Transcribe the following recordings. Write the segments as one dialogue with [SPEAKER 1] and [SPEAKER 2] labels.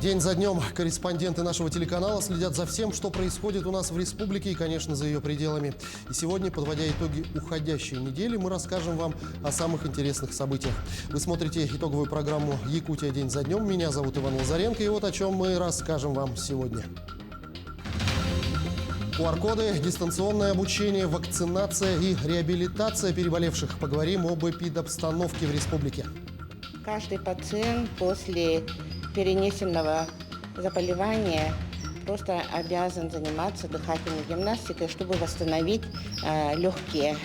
[SPEAKER 1] День за днем корреспонденты нашего телеканала следят за всем, что происходит у нас в республике и, конечно, за ее пределами. И сегодня, подводя итоги уходящей недели, мы расскажем вам о самых интересных событиях. Вы смотрите итоговую программу «Якутия. День за днем». Меня зовут Иван Лазаренко, и вот о чем мы расскажем вам сегодня. QR-коды, дистанционное обучение, вакцинация и реабилитация переболевших. Поговорим об эпидобстановке в республике.
[SPEAKER 2] Каждый пациент после перенесенного заболевания просто обязан заниматься дыхательной гимнастикой, чтобы восстановить легкие.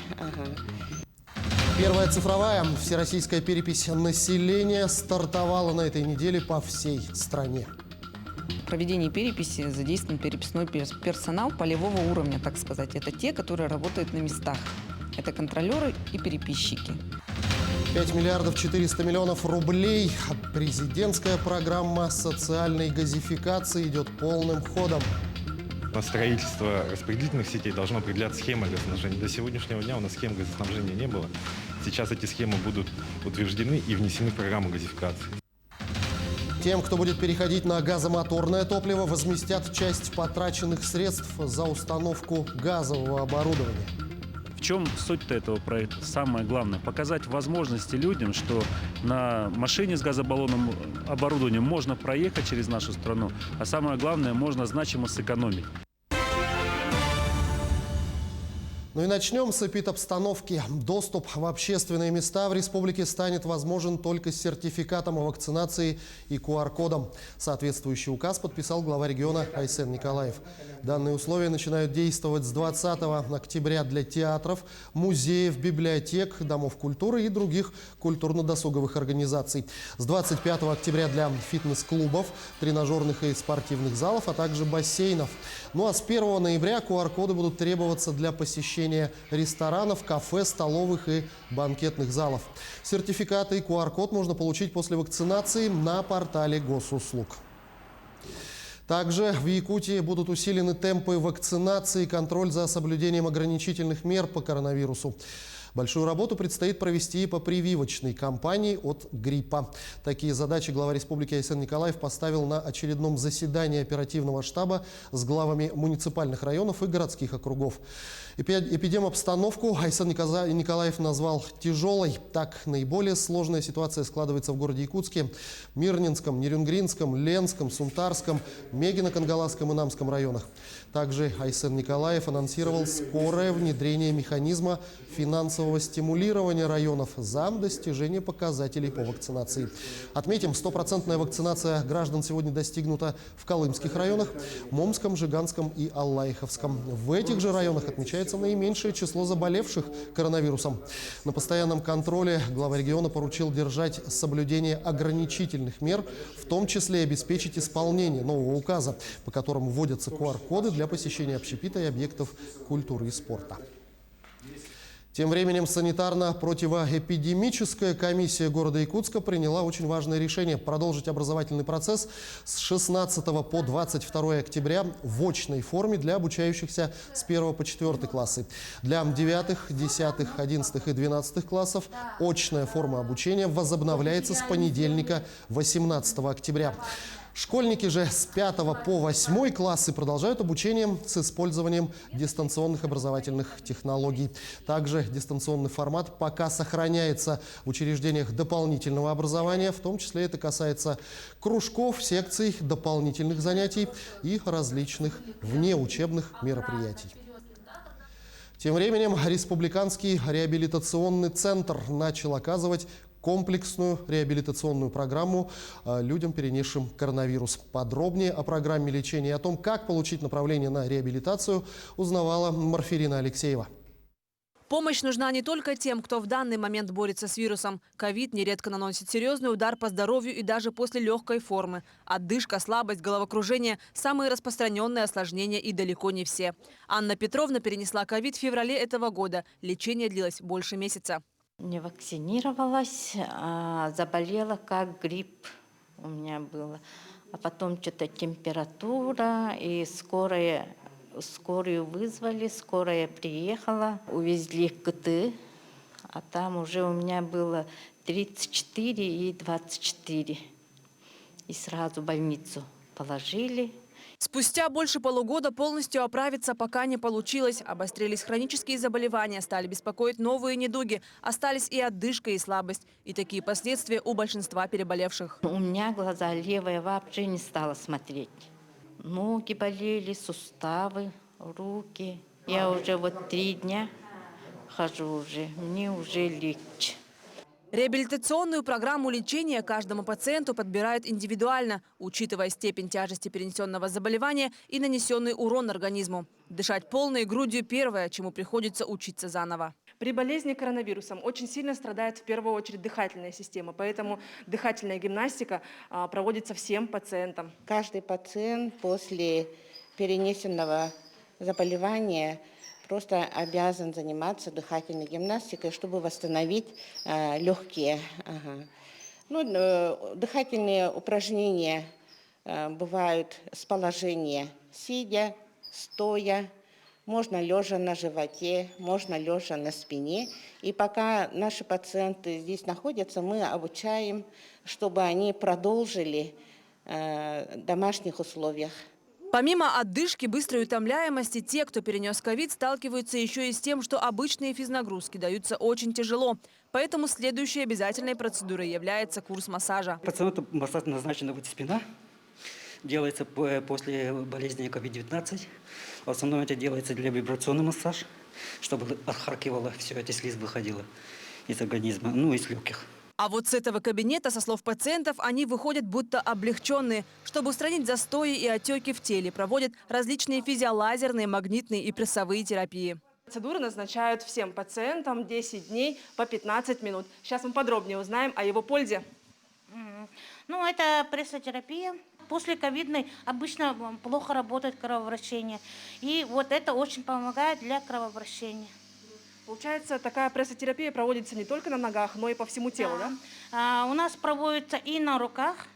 [SPEAKER 1] Первая цифровая всероссийская перепись населения стартовала на этой неделе по всей стране.
[SPEAKER 3] В проведении переписи задействован переписной персонал полевого уровня, так сказать. Это те, которые работают на местах. Это контролеры и переписчики.
[SPEAKER 1] 5 миллиардов 400 миллионов рублей. Президентская программа социальной газификации идет полным ходом.
[SPEAKER 4] На строительство распределительных сетей должно определяться схема газоснабжения. До сегодняшнего дня у нас схем газоснабжения не было. Сейчас эти схемы будут утверждены и внесены в программу газификации.
[SPEAKER 1] Тем, кто будет переходить на газомоторное топливо, возместят часть потраченных средств за установку газового оборудования.
[SPEAKER 5] В чем суть-то этого проекта? Самое главное – показать возможности людям, что на машине с газобаллонным оборудованием можно проехать через нашу страну, а самое главное – можно значимо сэкономить.
[SPEAKER 1] Ну и начнем с эпидобстановки. Доступ в общественные места в республике станет возможен только с сертификатом о вакцинации и QR-кодом. Соответствующий указ подписал глава региона Айсен Николаев. Данные условия начинают действовать с 20 октября для театров, музеев, библиотек, домов культуры и других культурно-досуговых организаций. С 25 октября для фитнес-клубов, тренажерных и спортивных залов, а также бассейнов. Ну а с 1 ноября QR-коды будут требоваться для посещения ресторанов, кафе, столовых и банкетных залов. Сертификаты и QR-код можно получить после вакцинации на портале госуслуг. Также в Якутии будут усилены темпы вакцинации и контроль за соблюдением ограничительных мер по коронавирусу. Большую работу предстоит провести и по прививочной кампании от гриппа. Такие задачи глава республики Айсен Николаев поставил на очередном заседании оперативного штаба с главами муниципальных районов и городских округов. Эпидемобстановку Айсен Николаев назвал тяжелой. Так, наиболее сложная ситуация складывается в городе Якутске, Мирнинском, Нерюнгринском, Ленском, Сунтарском, Мегино-Кангаласском и Намском районах. Также Айсен Николаев анонсировал скорое внедрение механизма финансового стимулирования районов за достижение показателей по вакцинации. Отметим, 100% вакцинация граждан сегодня достигнута в Колымских районах, Момском, Жиганском и Аллаиховском. В этих же районах отмечается наименьшее число заболевших коронавирусом. На постоянном контроле глава региона поручил держать соблюдение ограничительных мер, в том числе обеспечить исполнение нового указа, по которому вводятся QR-коды для посещения общепита и объектов культуры и спорта. Тем временем санитарно-противоэпидемическая комиссия города Якутска приняла очень важное решение продолжить образовательный процесс с 16 по 22 октября в очной форме для обучающихся с 1 по 4 классы. Для 9, 10, 11 и 12 классов очная форма обучения возобновляется с понедельника 18 октября. Школьники же с 5 по 8 классы продолжают обучение с использованием дистанционных образовательных технологий. Также дистанционный формат пока сохраняется в учреждениях дополнительного образования, в том числе это касается кружков, секций, дополнительных занятий и различных внеучебных мероприятий. Тем временем Республиканский реабилитационный центр начал оказывать комплексную реабилитационную программу людям, перенесшим коронавирус. Подробнее о программе лечения и о том, как получить направление на реабилитацию, узнавала Марфирина Алексеева.
[SPEAKER 6] Помощь нужна не только тем, кто в данный момент борется с вирусом. Ковид нередко наносит серьезный удар по здоровью и даже после легкой формы. Одышка, слабость, головокружение – самые распространенные осложнения и далеко не все. Анна Петровна перенесла ковид в феврале этого года. Лечение длилось больше месяца.
[SPEAKER 7] Не вакцинировалась, а заболела как грипп у меня было. А потом что-то температура, и скорую вызвали, скорая приехала, увезли в КТ, а там уже у меня было 34 и 24. и сразу в больницу положили.
[SPEAKER 6] Спустя больше полугода полностью оправиться пока не получилось. Обострились хронические заболевания, стали беспокоить новые недуги. Остались и одышка, и слабость. И такие последствия у большинства переболевших.
[SPEAKER 7] У меня глаза левые вообще не стала смотреть. Ноги болели, суставы, руки. Я уже вот 3 дня хожу уже, мне уже легче.
[SPEAKER 6] Реабилитационную программу лечения каждому пациенту подбирают индивидуально, учитывая степень тяжести перенесенного заболевания и нанесенный урон организму. Дышать полной грудью – первое, чему приходится учиться заново. При болезни коронавирусом очень сильно страдает в первую очередь дыхательная система, поэтому дыхательная гимнастика проводится всем пациентам.
[SPEAKER 2] Каждый пациент после перенесенного заболевания просто обязан заниматься дыхательной гимнастикой, чтобы восстановить легкие. Дыхательные упражнения бывают с положения сидя, стоя, можно лежа на животе, можно лежа на спине. И пока наши пациенты здесь находятся, мы обучаем, чтобы они продолжили в домашних условиях.
[SPEAKER 6] Помимо одышки, быстрой утомляемости, те, кто перенес ковид, сталкиваются еще и с тем, что обычные физнагрузки даются очень тяжело. Поэтому следующей обязательной процедурой является курс массажа.
[SPEAKER 8] Пациенту массаж назначена будет спина. Делается после болезни COVID-19. В основном это делается для вибрационный массаж, чтобы отхаркивало все это, слизь выходила из организма, из легких.
[SPEAKER 6] А вот с этого кабинета, со слов пациентов, они выходят будто облегченные. Чтобы устранить застои и отеки в теле, проводят различные физиолазерные, магнитные и прессовые терапии. Процедуры назначают всем пациентам 10 дней по 15 минут. Сейчас мы подробнее узнаем о его пользе.
[SPEAKER 9] Это прессотерапия. После ковидной обычно плохо работает кровообращение. И вот это очень помогает для кровообращения.
[SPEAKER 6] Получается, такая прессотерапия проводится не только на ногах, но и по всему телу, да?
[SPEAKER 9] У нас проводится и на руках,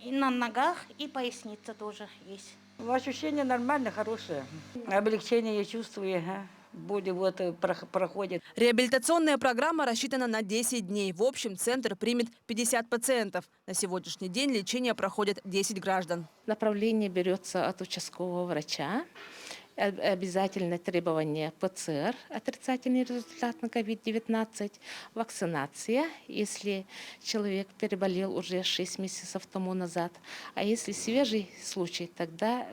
[SPEAKER 9] и на ногах, и поясница тоже есть.
[SPEAKER 10] Ощущение нормально, хорошее. Облегчение я чувствую, боли проходит.
[SPEAKER 6] Реабилитационная программа рассчитана на 10 дней. В общем, центр примет 50 пациентов. На сегодняшний день лечение проходит 10 граждан.
[SPEAKER 11] Направление берется от участкового врача. Обязательное требование ПЦР, отрицательный результат на COVID-19, вакцинация, если человек переболел уже 6 месяцев тому назад. А если свежий случай, тогда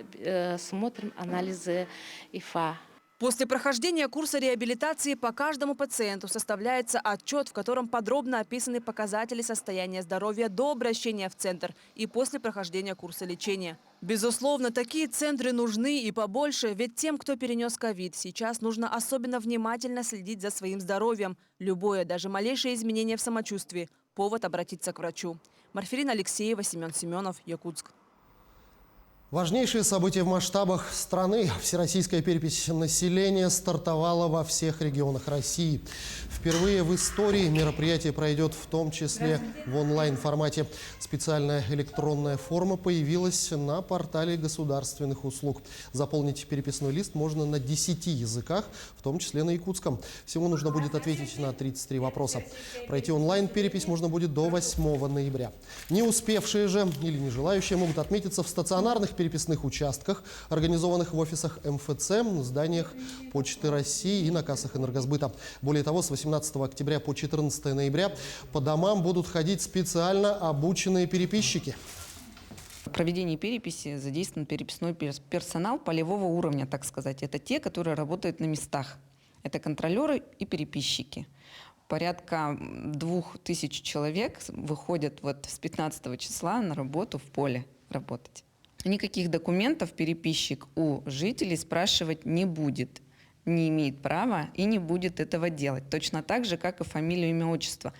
[SPEAKER 11] смотрим анализы ИФА.
[SPEAKER 6] После прохождения курса реабилитации по каждому пациенту составляется отчет, в котором подробно описаны показатели состояния здоровья до обращения в центр и после прохождения курса лечения. Безусловно, такие центры нужны и побольше, ведь тем, кто перенес ковид, сейчас нужно особенно внимательно следить за своим здоровьем. Любое, даже малейшее изменение в самочувствии – повод обратиться к врачу. Марферина Алексеева, Семен Семенов, Якутск.
[SPEAKER 1] Важнейшие события в масштабах страны. Всероссийская перепись населения стартовала во всех регионах России. Впервые в истории мероприятие пройдет в том числе в онлайн-формате. Специальная электронная форма появилась на портале государственных услуг. Заполнить переписной лист можно на 10 языках, в том числе на якутском. Всего нужно будет ответить на 33 вопроса. Пройти онлайн-перепись можно будет до 8 ноября. Не успевшие же или не желающие могут отметиться в стационарных переписных участках, организованных в офисах МФЦ, зданиях Почты России и на кассах Энергосбыта. Более того, с 18 октября по 14 ноября по домам будут ходить специально обученные переписчики.
[SPEAKER 3] В проведении переписи задействован переписной персонал полевого уровня, так сказать. Это те, которые работают на местах. Это контролеры и переписчики. Порядка 2000 человек выходят с 15 числа на работу в поле работать. Никаких документов переписчик у жителей спрашивать не будет, не имеет права и не будет этого делать. Точно так же, как и фамилию, имя, отчество.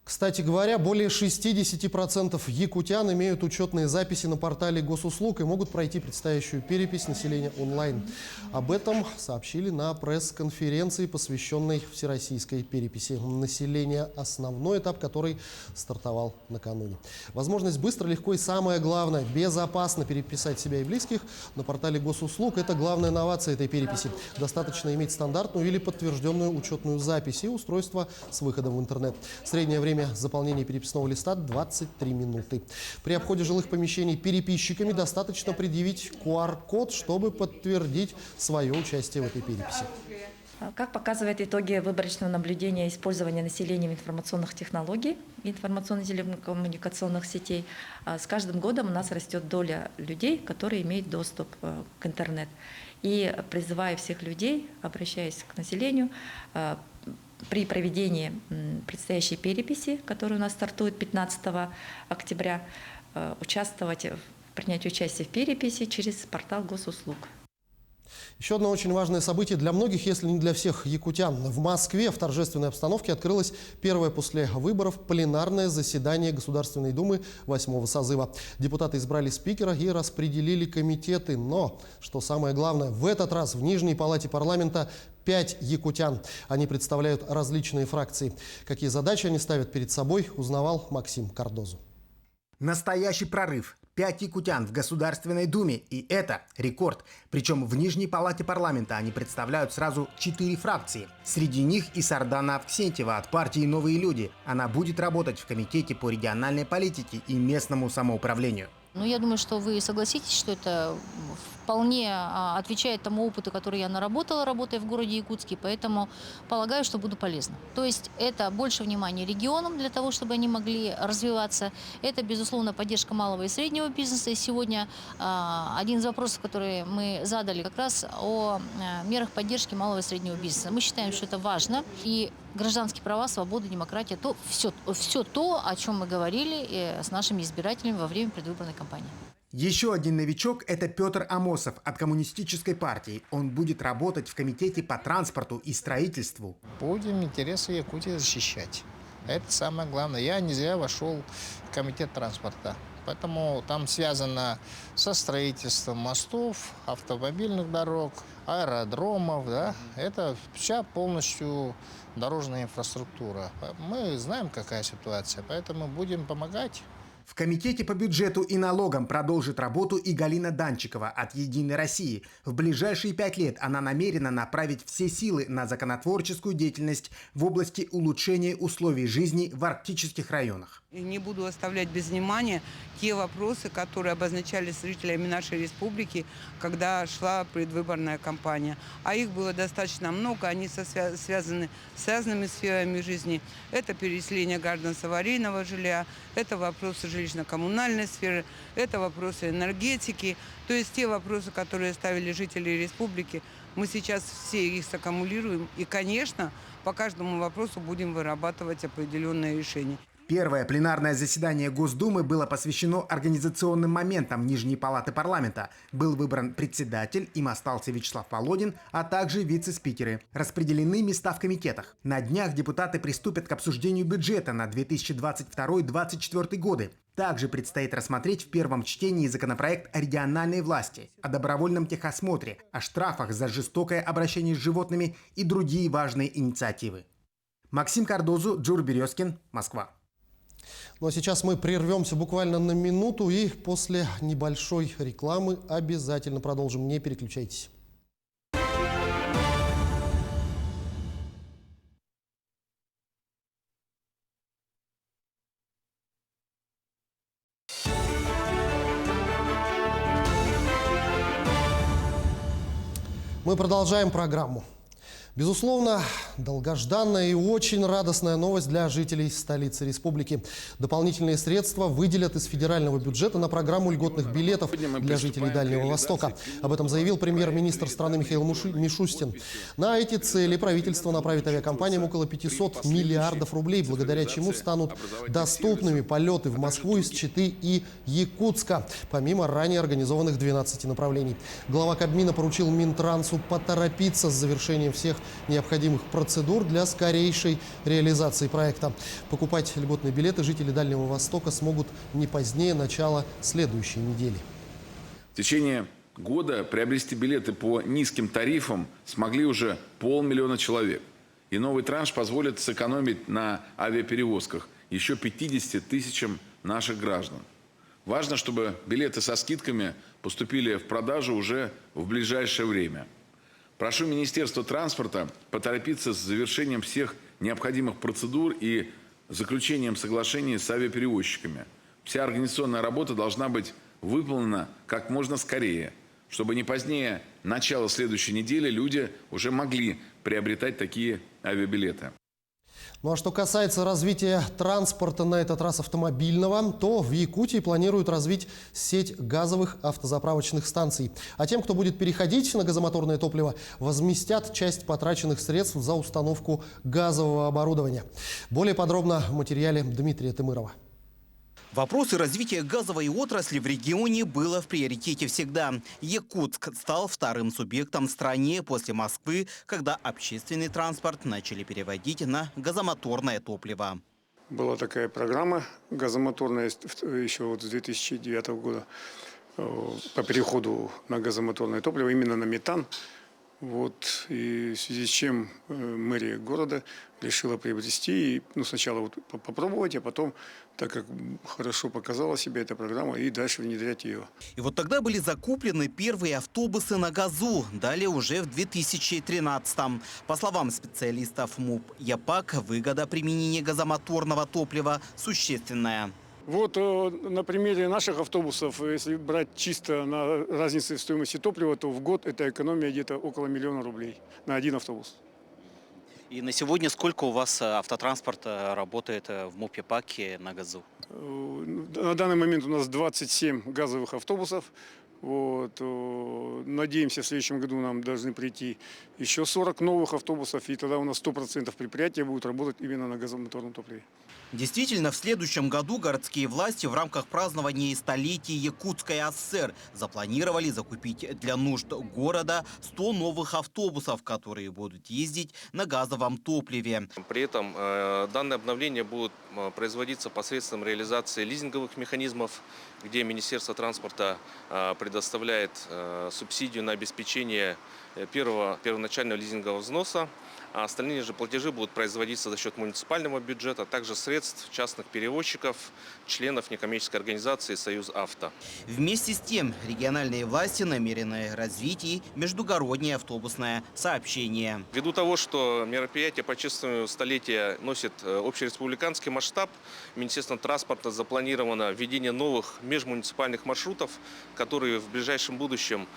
[SPEAKER 1] Кстати говоря, более 60% якутян имеют учетные записи на портале госуслуг и могут пройти предстоящую перепись населения онлайн. Об этом сообщили на пресс-конференции, посвященной всероссийской переписи населения, основной этап которой стартовал накануне. Возможность быстро, легко и, самое главное, безопасно переписать себя и близких на портале госуслуг – это главная новация этой переписи. Достаточно иметь стандартную или подтвержденную учетную запись и устройство с выходом в интернет. Среднее время Время заполнения переписного листа 23 минуты. При обходе жилых помещений переписчиками достаточно предъявить QR-код, чтобы подтвердить свое участие в этой переписи.
[SPEAKER 12] Как показывают итоги выборочного наблюдения использования населением информационных технологий, информационно-телекоммуникационных сетей, с каждым годом у нас растет доля людей, которые имеют доступ к интернету. И призываю всех людей, обращаясь к населению, при проведении предстоящей переписи, которая у нас стартует 15 октября, принять участие в переписи через портал госуслуг.
[SPEAKER 1] Еще одно очень важное событие для многих, если не для всех якутян. В Москве в торжественной обстановке открылось первое после выборов пленарное заседание Государственной Думы 8-го созыва. Депутаты избрали спикера и распределили комитеты. Но, что самое главное, в этот раз в Нижней палате парламента 5 якутян. Они представляют различные фракции. Какие задачи они ставят перед собой, узнавал Максим Кардозу.
[SPEAKER 13] Настоящий прорыв. 5 якутян в Государственной Думе. И это рекорд. Причем в Нижней палате парламента они представляют сразу 4 фракции. Среди них и Сардана Авксентьева от партии «Новые люди». Она будет работать в Комитете по региональной политике и местному самоуправлению.
[SPEAKER 14] Ну, я думаю, что вы согласитесь, что это вполне отвечает тому опыту, который я наработала, работая в городе Якутске, поэтому полагаю, что буду полезна. То есть это больше внимания регионам для того, чтобы они могли развиваться. Это, безусловно, поддержка малого и среднего бизнеса. И сегодня один из вопросов, которые мы задали, как раз о мерах поддержки малого и среднего бизнеса. Мы считаем, что это важно. И гражданские права, свобода, демократия, то все то, о чем мы говорили с нашими избирателями во время предвыборной кампании.
[SPEAKER 13] Еще один новичок – это Петр Амосов от Коммунистической партии. Он будет работать в Комитете по транспорту и строительству.
[SPEAKER 15] Будем интересы Якутии защищать. Это самое главное. Я не зря вошел в Комитет транспорта. Поэтому там связано со строительством мостов, автомобильных дорог, аэродромов. Да? Это вся полностью дорожная инфраструктура. Мы знаем, какая ситуация, поэтому будем помогать.
[SPEAKER 13] В Комитете по бюджету и налогам продолжит работу и Галина Данчикова от «Единой России». В ближайшие 5 лет она намерена направить все силы на законотворческую деятельность в области улучшения условий жизни в арктических районах.
[SPEAKER 16] Не буду оставлять без внимания те вопросы, которые обозначались жителями нашей республики, когда шла предвыборная кампания. А их было достаточно много, они связаны с разными сферами жизни. Это переселение граждан с аварийного жилья, это вопросы жилищно-коммунальной сферы, это вопросы энергетики. То есть те вопросы, которые ставили жители республики, мы сейчас все их саккумулируем и, конечно, по каждому вопросу будем вырабатывать определенные решения.
[SPEAKER 13] Первое пленарное заседание Госдумы было посвящено организационным моментам Нижней палаты парламента. Был выбран председатель, им остался Вячеслав Володин, а также вице-спикеры. Распределены места в комитетах. На днях депутаты приступят к обсуждению бюджета на 2022-2024 годы. Также предстоит рассмотреть в первом чтении законопроект о региональной власти, о добровольном техосмотре, о штрафах за жестокое обращение с животными и другие важные инициативы. Максим Кардозу, Джур Березкин, Москва.
[SPEAKER 1] Ну а сейчас мы прервемся буквально на минуту и после небольшой рекламы обязательно продолжим. Не переключайтесь. Мы продолжаем программу. Безусловно, долгожданная и очень радостная новость для жителей столицы республики. Дополнительные средства выделят из федерального бюджета на программу льготных билетов для жителей Дальнего Востока. Об этом заявил премьер-министр страны Михаил Мишустин. На эти цели правительство направит авиакомпаниям около 500 миллиардов рублей, благодаря чему станут доступными полеты в Москву из Читы и Якутска, помимо ранее организованных 12 направлений. Глава Кабмина поручил Минтрансу поторопиться с завершением всех необходимых процедур для скорейшей реализации проекта. Покупать льготные билеты жители Дальнего Востока смогут не позднее начала следующей недели.
[SPEAKER 17] В течение года приобрести билеты по низким тарифам смогли уже 500 000 человек. И новый транш позволит сэкономить на авиаперевозках еще 50 000 наших граждан. Важно, чтобы билеты со скидками поступили в продажу уже в ближайшее время. Прошу Министерство транспорта поторопиться с завершением всех необходимых процедур и заключением соглашений с авиаперевозчиками. Вся организационная работа должна быть выполнена как можно скорее, чтобы не позднее начала следующей недели люди уже могли приобретать такие авиабилеты.
[SPEAKER 1] Ну а что касается развития транспорта, на этот раз автомобильного, то в Якутии планируют развить сеть газовых автозаправочных станций. А тем, кто будет переходить на газомоторное топливо, возместят часть потраченных средств за установку газового оборудования. Более подробно в материале Дмитрия Тымырова.
[SPEAKER 18] Вопросы развития газовой отрасли в регионе было в приоритете всегда. Якутск стал вторым субъектом в стране после Москвы, когда общественный транспорт начали переводить на газомоторное топливо.
[SPEAKER 19] Была такая программа газомоторная еще вот с 2009 года по переходу на газомоторное топливо, именно на метан. Вот, и в связи с чем мэрия города решила приобрести, сначала вот попробовать, а потом, так как хорошо показала себя эта программа, и дальше внедрять ее.
[SPEAKER 18] И вот тогда были закуплены первые автобусы на газу, далее уже в 2013-м. По словам специалистов МУП «Япак», выгода применения газомоторного топлива существенная.
[SPEAKER 19] Вот на примере наших автобусов, если брать чисто на разнице в стоимости топлива, то в год это экономия где-то около 1 000 000 рублей на один автобус.
[SPEAKER 18] И на сегодня сколько у вас автотранспорт работает в МУП «Япаке» на газу?
[SPEAKER 19] На данный момент у нас 27 газовых автобусов. Вот. Надеемся, в следующем году нам должны прийти еще 40 новых автобусов, и тогда у нас 100% предприятия будут работать именно на газомоторном топливе.
[SPEAKER 18] Действительно, в следующем году городские власти в рамках празднования столетия Якутской ССР запланировали закупить для нужд города 100 новых автобусов, которые будут ездить на газовом топливе.
[SPEAKER 20] При этом данное обновление будет производиться посредством реализации лизинговых механизмов, где Министерство транспорта предоставляет субсидию на обеспечение первоначального лизингового взноса, а остальные же платежи будут производиться за счет муниципального бюджета, а также средств частных перевозчиков, членов некоммерческой организации «Союз Авто».
[SPEAKER 18] Вместе с тем, региональные власти намерены развить и междугороднее автобусное сообщение.
[SPEAKER 20] Ввиду того, что мероприятие по чествованию столетия носит общереспубликанский масштаб, Министерством транспорта запланировано введение новых межмуниципальных маршрутов, которые в ближайшем будущем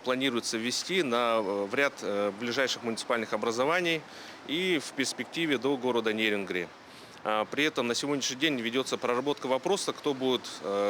[SPEAKER 20] планируется ввести в ряд ближайших муниципальных образований и в перспективе до города Нерингри. При этом на сегодняшний день ведется проработка вопроса, кто будет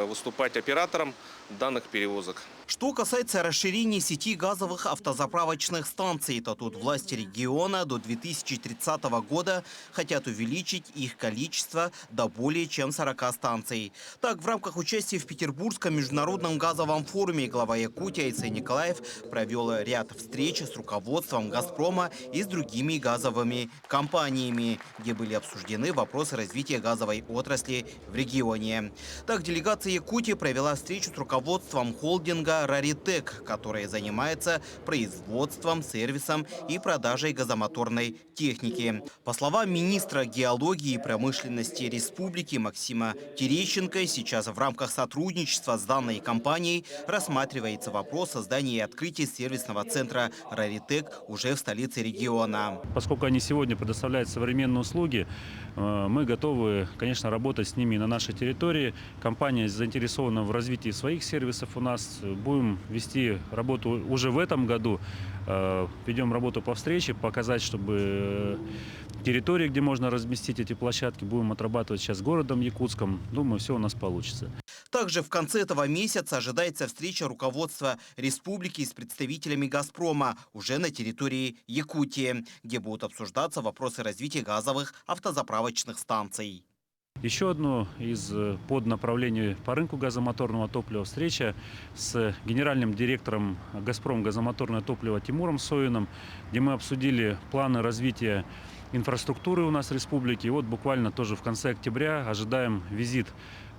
[SPEAKER 20] выступать оператором данных перевозок.
[SPEAKER 18] Что касается расширения сети газовых автозаправочных станций, то тут власти региона до 2030 года хотят увеличить их количество до более чем 40 станций. Так, в рамках участия в Петербургском международном газовом форуме глава Якутии Айсей Николаев провел ряд встреч с руководством «Газпрома» и с другими газовыми компаниями, где были обсуждены вопросы развития газовой отрасли в регионе. Так, делегация Якутии провела встречу с руководством холдинга «Раритек», который занимается производством, сервисом и продажей газомоторной техники. По словам министра геологии и промышленности республики Максима Терещенко, сейчас в рамках сотрудничества с данной компанией рассматривается вопрос создания и открытия сервисного центра «Раритек» уже в столице региона.
[SPEAKER 5] Поскольку они сегодня предоставляют современные услуги, мы готовы, конечно, работать с ними на нашей территории. Компания заинтересована в развитии своих сервисов у нас. Будем вести работу уже в этом году. Ведем работу по встрече, показать, чтобы территории, где можно разместить эти площадки, будем отрабатывать сейчас с городом Якутском. Думаю, все у нас получится.
[SPEAKER 18] Также в конце этого месяца ожидается встреча руководства республики с представителями «Газпрома» уже на территории Якутии, где будут обсуждаться вопросы развития газовых автозаправочных станций.
[SPEAKER 5] Еще одно из поднаправлений по рынку газомоторного топлива встреча с генеральным директором «Газпром» газомоторное топливо Тимуром Соиным, где мы обсудили планы развития инфраструктуры у нас в республике. И вот буквально тоже в конце октября ожидаем визит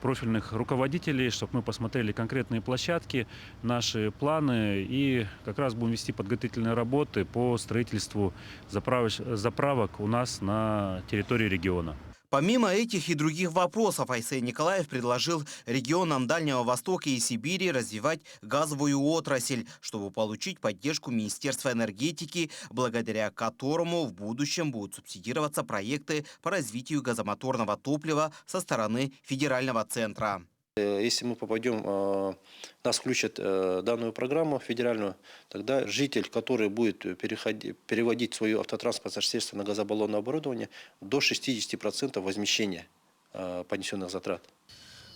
[SPEAKER 5] профильных руководителей, чтобы мы посмотрели конкретные площадки, наши планы и как раз будем вести подготовительные работы по строительству заправок у нас на территории региона.
[SPEAKER 18] Помимо этих и других вопросов, Айсей Николаев предложил регионам Дальнего Востока и Сибири развивать газовую отрасль, чтобы получить поддержку Министерства энергетики, благодаря которому в будущем будут субсидироваться проекты по развитию газомоторного топлива со стороны федерального центра.
[SPEAKER 21] Если мы попадем, нас включат в данную программу федеральную, тогда житель, который будет переводить свое автотранспортное средство на газобаллонное оборудование, до 60% возмещения понесенных затрат.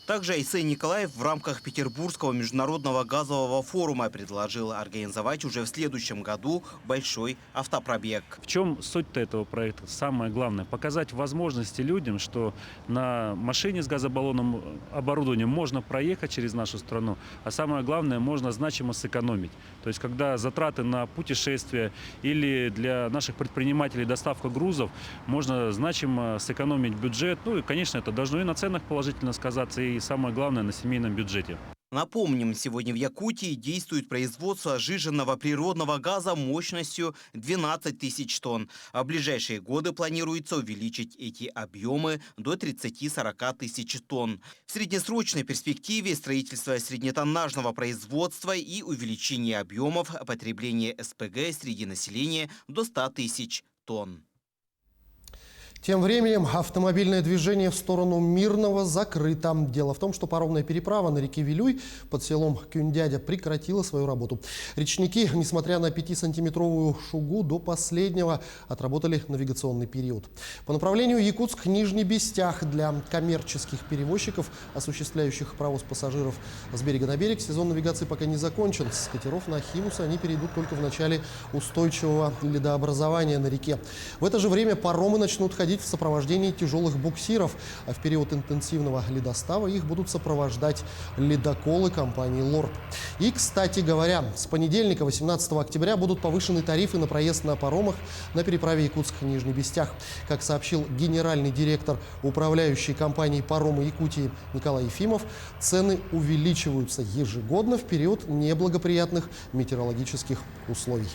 [SPEAKER 18] Также Айсей Николаев в рамках Петербургского международного газового форума предложил организовать уже в следующем году большой автопробег.
[SPEAKER 5] В чем суть-то этого проекта? Самое главное – показать возможности людям, что на машине с газобаллонным оборудованием можно проехать через нашу страну, а самое главное – можно значимо сэкономить. То есть, когда затраты на путешествия или для наших предпринимателей доставка грузов, можно значимо сэкономить бюджет. Ну и, конечно, это должно и на ценах положительно сказаться, и самое главное, на семейном бюджете.
[SPEAKER 18] Напомним, сегодня в Якутии действует производство сжиженного природного газа мощностью 12 тысяч тонн. А в ближайшие годы планируется увеличить эти объемы до 30-40 тысяч тонн. В среднесрочной перспективе строительство среднетоннажного производства и увеличение объемов потребления СПГ среди населения до 100 тысяч тонн.
[SPEAKER 1] Тем временем автомобильное движение в сторону Мирного закрыто. Дело в том, что паромная переправа на реке Вилюй под селом Кюндядя прекратила свою работу. Речники, несмотря на 5-сантиметровую шугу, до последнего отработали навигационный период. По направлению Якутск-Нижний Бестях для коммерческих перевозчиков, осуществляющих провоз пассажиров с берега на берег, сезон навигации пока не закончен. С катеров на Химус они перейдут только в начале устойчивого ледообразования на реке. В это же время паромы начнут ходить в сопровождении тяжелых буксиров, а в период интенсивного ледостава их будут сопровождать ледоколы компании «Лорд». И, кстати говоря, с понедельника, 18 октября, будут повышены тарифы на проезд на паромах на переправе Якутск-Нижний Бестях. Как сообщил генеральный директор управляющей компании «Паромы Якутии» Николай Ефимов, цены увеличиваются ежегодно в период неблагоприятных метеорологических условий.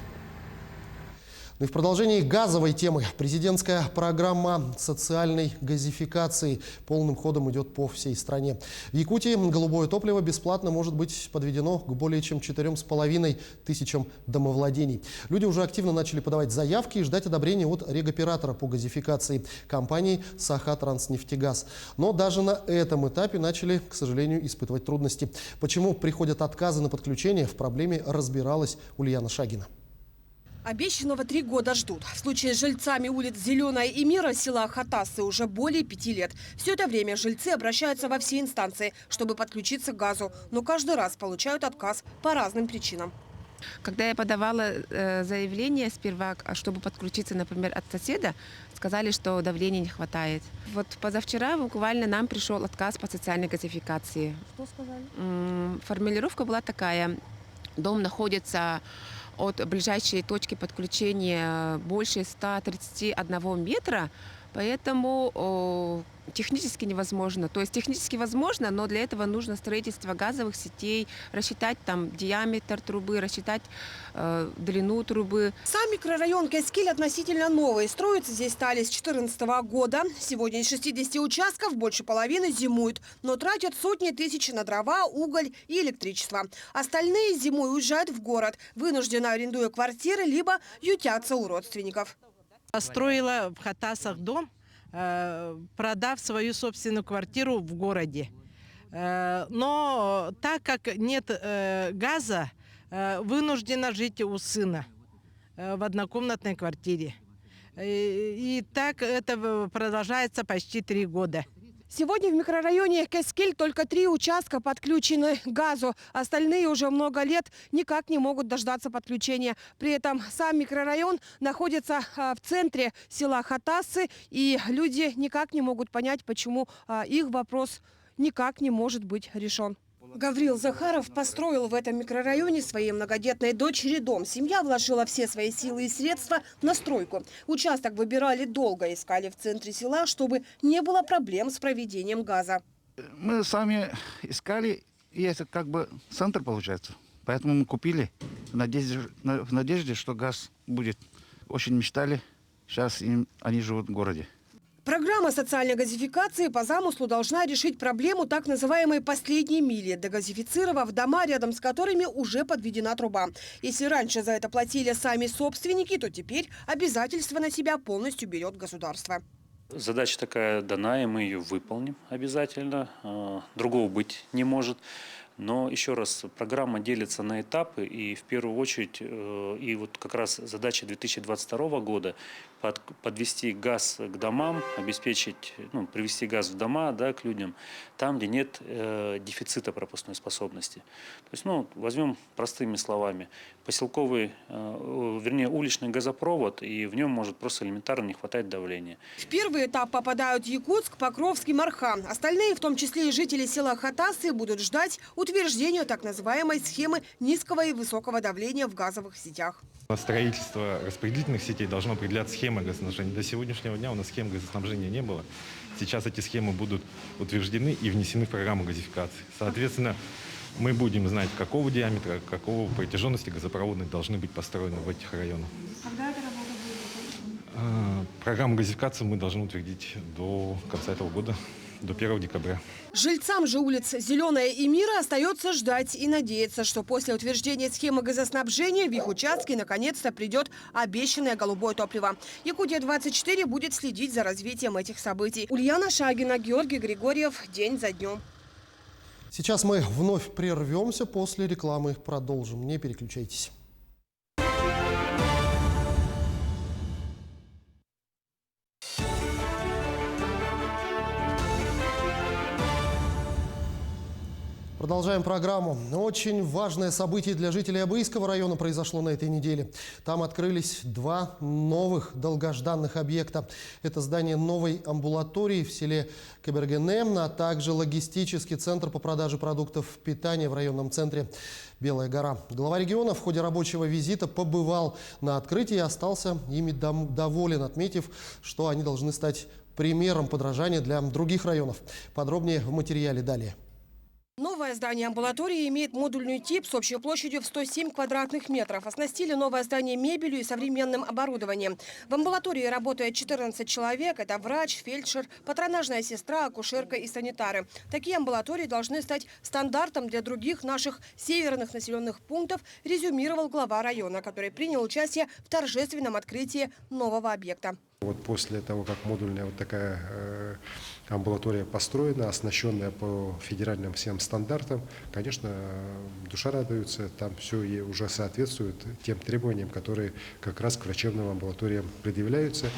[SPEAKER 1] Ну и в продолжении газовой темы президентская программа социальной газификации полным ходом идет по всей стране. В Якутии голубое топливо бесплатно может быть подведено к более чем 4,5 тысячам домовладений. Люди уже активно начали подавать заявки и ждать одобрения от регоператора по газификации компании «Саха-Транснефтегаз». Но даже на этом этапе начали, к сожалению, испытывать трудности. Почему приходят отказы на подключение, в проблеме разбиралась Ульяна Шагина.
[SPEAKER 22] Обещанного 3 года ждут. В случае с жильцами улиц Зеленая и Мира села Хатасы уже более 5 лет. Все это время жильцы обращаются во все инстанции, чтобы подключиться к газу. Но каждый раз получают отказ по разным причинам.
[SPEAKER 11] Когда я подавала заявление сперва, чтобы подключиться, например, от соседа, сказали, что давления не хватает. Вот позавчера буквально нам пришел отказ по социальной газификации.
[SPEAKER 22] Что сказали?
[SPEAKER 11] Формулировка была такая. Дом находится от ближайшей точки подключения больше 131 метра, поэтому технически невозможно. То есть технически возможно, но для этого нужно строительство газовых сетей, рассчитать там диаметр трубы, рассчитать длину трубы.
[SPEAKER 22] Сам микрорайон Кескиль относительно новый. Строиться здесь стали с 2014 года. Сегодня из 60 участков больше половины зимуют, но тратят сотни тысяч на дрова, уголь и электричество. Остальные зимой уезжают в город, вынужденно арендуя квартиры, либо ютятся у родственников.
[SPEAKER 23] Построила в Хатасах дом, продав свою собственную квартиру в городе. Но так как нет газа, вынуждена жить у сына в однокомнатной квартире. И так это продолжается почти 3 года.
[SPEAKER 22] Сегодня в микрорайоне Кескиль только 3 участка подключены к газу. Остальные уже много лет никак не могут дождаться подключения. При этом сам микрорайон находится в центре села Хатасы. И люди никак не могут понять, почему их вопрос никак не может быть решен. Гаврил Захаров построил в этом микрорайоне своей многодетной дочери дом. Семья вложила все свои силы и средства на стройку. Участок выбирали долго, искали в центре села, чтобы не было проблем с проведением газа.
[SPEAKER 24] Мы сами искали, и это как бы центр получается. Поэтому мы купили в надежде, что газ будет. Очень мечтали. Сейчас они живут в городе.
[SPEAKER 22] Программа социальной газификации по замыслу должна решить проблему так называемой последней мили, дегазифицировав дома, рядом с которыми уже подведена труба. Если раньше за это платили сами собственники, то теперь обязательство на себя полностью берет государство.
[SPEAKER 5] Задача такая дана, и мы ее выполним обязательно. Другого быть не может. Но еще раз, программа делится на этапы, и в первую очередь, и вот как раз задача 2022 года подвести газ к домам, обеспечить, привести газ в дома, да, к людям, там, где нет дефицита пропускной способности. То есть, возьмем простыми словами, поселковый, уличный газопровод, и в нем может просто элементарно не хватать давления.
[SPEAKER 22] В первый этап попадают Якутск, Покровск и Марха. Остальные, в том числе и жители села Хатасы, будут ждать утверждения так называемой схемы низкого и высокого давления в газовых сетях.
[SPEAKER 2] Строительство распределительных сетей должно определять схемы газоснабжения. До сегодняшнего дня у нас схем газоснабжения не было. Сейчас эти схемы будут утверждены и внесены в программу газификации. Соответственно, мы будем знать, какого диаметра, какого протяженности газопроводных должны быть построены в этих районах.
[SPEAKER 22] Когда эта работа будет?
[SPEAKER 2] Программу газификации мы должны утвердить до конца этого года, до 1 декабря.
[SPEAKER 22] Жильцам же улиц Зеленая и Мира остается ждать и надеяться, что после утверждения схемы газоснабжения в их участке наконец-то придет обещанное голубое топливо. Якутия-24 будет следить за развитием этих событий. Ульяна Шагина, Георгий Григорьев. День за днем.
[SPEAKER 1] Сейчас мы вновь прервемся, после рекламы продолжим. Не переключайтесь. Продолжаем программу. Очень важное событие для жителей Абыйского района произошло на этой неделе. Там открылись два новых долгожданных объекта. Это здание новой амбулатории в селе Кабергене, а также логистический центр по продаже продуктов питания в районном центре Белая гора. Глава региона в ходе рабочего визита побывал на открытии и остался ими доволен, отметив, что они должны стать примером подражания для других районов. Подробнее в материале далее.
[SPEAKER 22] Новое здание амбулатории имеет модульный тип с общей площадью в 107 квадратных метров. Оснастили новое здание мебелью и современным оборудованием. В амбулатории работает 14 человек. Это врач, фельдшер, патронажная сестра, акушерка и санитары. Такие амбулатории должны стать стандартом для других наших северных населенных пунктов, резюмировал глава района, который принял участие в торжественном открытии нового объекта.
[SPEAKER 4] Вот после того, как модульная вот такая амбулатория построена, оснащенная по федеральным всем стандартам, конечно, душа радуется, там все и уже соответствует тем требованиям, которые как раз к врачебным амбулаториям предъявляются,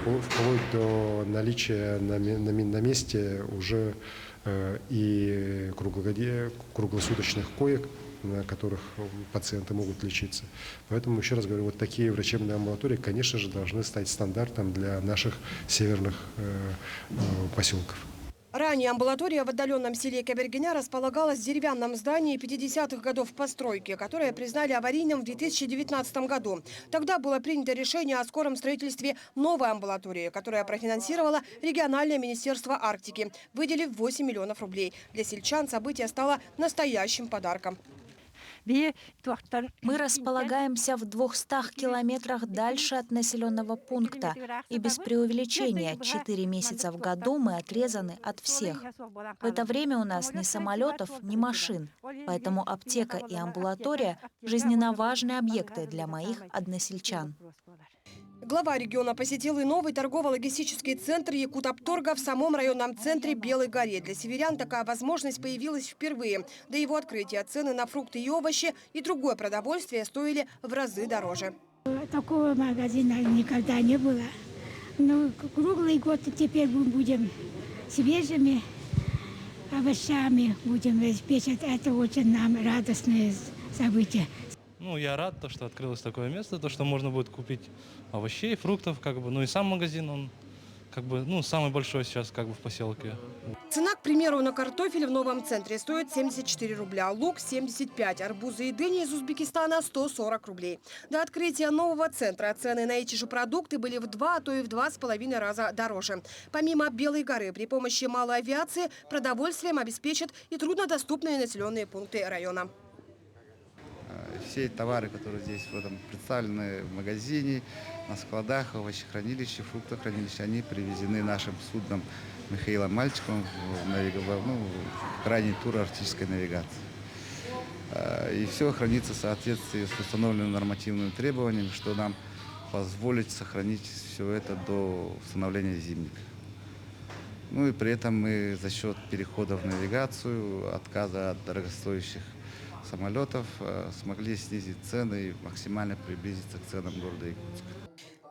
[SPEAKER 4] вплоть до наличия на месте уже и круглосуточных коек, на которых пациенты могут лечиться. Поэтому, еще раз говорю, вот такие врачебные амбулатории, конечно же, должны стать стандартом для наших северных поселков.
[SPEAKER 22] Ранее амбулатория в отдаленном селе Кабергеня располагалась в деревянном здании 50-х годов постройки, которое признали аварийным в 2019 году. Тогда было принято решение о скором строительстве новой амбулатории, которая профинансировала региональное министерство Арктики, выделив 8 миллионов рублей. Для сельчан событие стало настоящим подарком.
[SPEAKER 7] Мы располагаемся в 200 километрах дальше от населенного пункта. И без преувеличения, 4 месяца в году мы отрезаны от всех. В это время у нас ни самолетов, ни машин. Поэтому аптека и амбулатория – жизненно важные объекты для моих односельчан.
[SPEAKER 22] Глава региона посетил и новый торгово-логистический центр Якутопторга в самом районном центре Белой горе. Для северян такая возможность появилась впервые. До его открытия цены на фрукты и овощи и другое продовольствие стоили в разы дороже.
[SPEAKER 8] Такого магазина никогда не было. Но круглый год теперь мы будем свежими овощами будем обеспечить. Это очень нам радостное событие.
[SPEAKER 25] Я рад, что открылось такое место, что можно будет купить овощей, фруктов, и сам магазин, он самый большой сейчас в поселке.
[SPEAKER 22] Цена, к примеру, на картофель в новом центре стоит 74 рубля, лук 75, арбузы и дыни из Узбекистана 140 рублей. До открытия нового центра цены на эти же продукты были в 2, а то и в 2,5 раза дороже. Помимо Белой горы, при помощи малой авиации продовольствием обеспечат и труднодоступные населенные пункты района.
[SPEAKER 24] все товары, которые здесь в этом представлены в магазине, на складах, овощехранилище, фруктохранилище, они привезены нашим судном Михаилом Мальчиком в крайний тур арктической навигации. И все хранится в соответствии с установленными нормативными требованиями, что нам позволит сохранить все это до установления зимника. Ну и при этом мы за счет перехода в навигацию, отказа от дорогостоящих самолетов смогли снизить цены и максимально приблизиться к ценам города Якутска.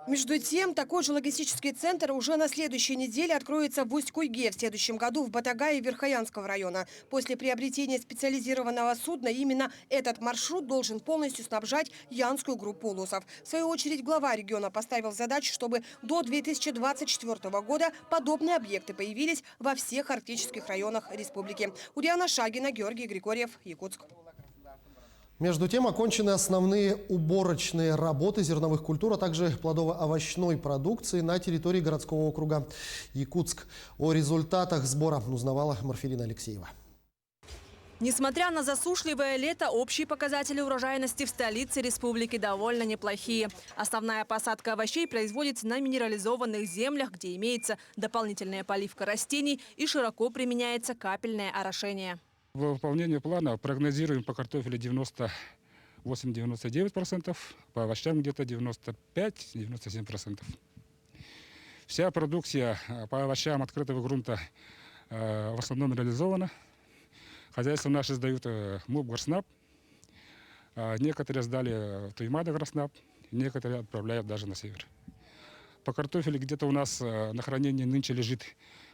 [SPEAKER 22] Между тем, такой же логистический центр уже на следующей неделе откроется в Усть-Куйге, в следующем году в Батагае Верхоянского района. После приобретения специализированного судна именно этот маршрут должен полностью снабжать Янскую группу улусов. В свою очередь, глава региона поставил задачу, чтобы до 2024 года подобные объекты появились во всех арктических районах республики. Ульяна Шагина, Георгий Григорьев, Якутск.
[SPEAKER 1] Между тем, окончены основные уборочные работы зерновых культур, а также плодово-овощной продукции на территории городского округа Якутск. О результатах сбора узнавала Марфелина Алексеева.
[SPEAKER 3] Несмотря на засушливое лето, общие показатели урожайности в столице республики довольно неплохие. Основная посадка овощей производится на минерализованных землях, где имеется дополнительная поливка растений и широко применяется капельное орошение.
[SPEAKER 6] В выполнении плана прогнозируем по картофелю 98-99%, по овощам где-то 95-97%. Вся продукция по овощам открытого грунта в основном реализована. Хозяйства наши сдают МУП Горснаб, некоторые сдали Туймада Горснаб, некоторые отправляют даже на север. По картофелю где-то у нас на хранении нынче лежит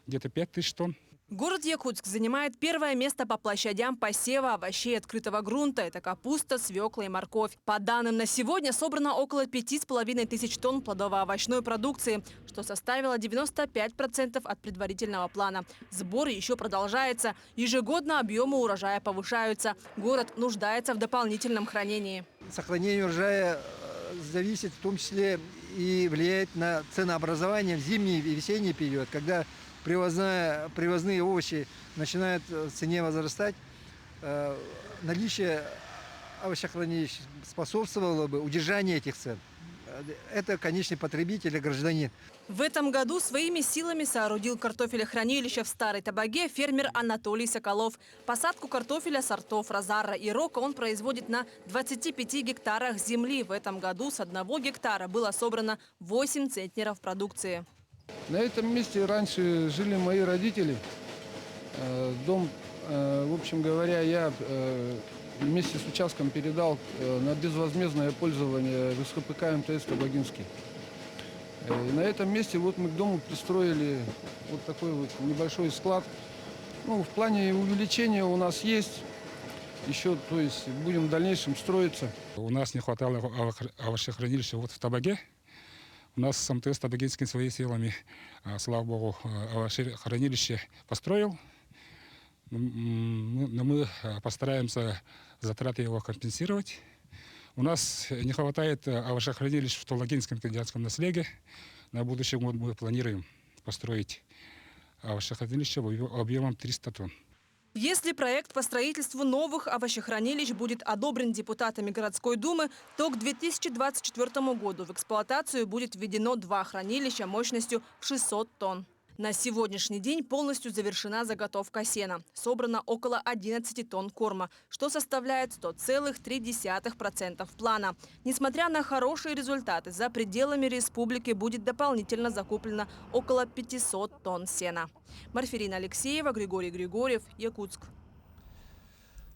[SPEAKER 6] где-то 5000 тонн.
[SPEAKER 3] Город Якутск занимает первое место по площадям посева овощей открытого грунта. Это капуста, свекла и морковь. По данным на сегодня собрано около 5500 тонн плодово-овощной продукции, что составило 95% от предварительного плана. Сбор еще продолжается. Ежегодно объемы урожая повышаются. Город нуждается в дополнительном хранении.
[SPEAKER 9] Сохранение урожая зависит в том числе и влияет на ценообразование в зимний и весенний период, когда привозные овощи начинают в цене возрастать. Наличие овощехранилищ способствовало бы удержанию этих цен. Это конечный потребитель и гражданин.
[SPEAKER 3] В этом году своими силами соорудил картофелехранилище в Старой Табаге фермер Анатолий Соколов. Посадку картофеля сортов Розарра и Рока он производит на 25 гектарах земли. В этом году с 1 гектара было собрано 8 центнеров продукции.
[SPEAKER 10] На этом месте раньше жили мои родители. Дом, в общем говоря, я вместе с участком передал на безвозмездное пользование в СХПК МТС Табагинский. И на этом месте вот мы к дому пристроили вот такой вот небольшой склад. Ну, в плане увеличения у нас есть еще, то есть будем в дальнейшем строиться.
[SPEAKER 6] У нас не хватало овощехранилища вот в Табаге. У нас сам МТС Табагинский своими силами, слава богу, овощехранилище построил. Но мы постараемся затраты его компенсировать. У нас не хватает овощехранилищ в Тулагинском кандидатском наследии. На будущий год мы планируем построить овощехранилище объемом 300 тонн.
[SPEAKER 3] Если проект по строительству новых овощехранилищ будет одобрен депутатами городской думы, то к 2024 году в эксплуатацию будет введено 2 хранилища мощностью в 600 тонн. На сегодняшний день полностью завершена заготовка сена. Собрано около 11 тонн корма, что составляет 100,3% плана. Несмотря на хорошие результаты, за пределами республики будет дополнительно закуплено около 500 тонн сена. Марфелина Алексеева, Григорий Григорьев, Якутск.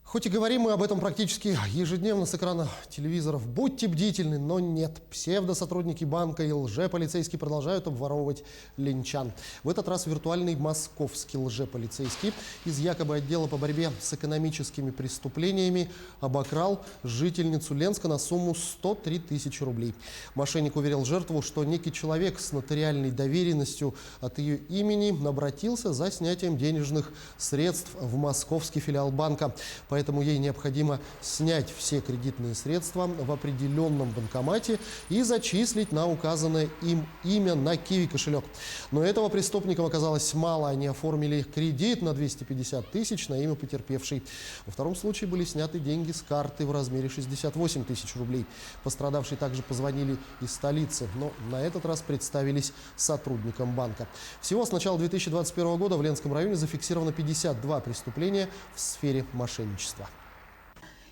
[SPEAKER 1] Хоть и говорим мы об этом практически ежедневно с экрана телевизоров, будьте бдительны, но нет. Псевдосотрудники банка и лжеполицейские продолжают обворовывать ленчан. В этот раз виртуальный московский лжеполицейский из якобы отдела по борьбе с экономическими преступлениями обокрал жительницу Ленска на сумму 103 тысячи рублей. Мошенник уверил жертву, что некий человек с нотариальной доверенностью от ее имени обратился за снятием денежных средств в московский филиал банка. По поэтому ей необходимо снять все кредитные средства в определенном банкомате и зачислить на указанное им имя на Киви кошелек. Но этого преступникам оказалось мало. Они оформили кредит на 250 тысяч на имя потерпевшей. Во втором случае были сняты деньги с карты в размере 68 тысяч рублей. Пострадавшие также позвонили из столицы, но на этот раз представились сотрудникам банка. Всего с начала 2021 года в Ленском районе зафиксировано 52 преступления в сфере мошенничества.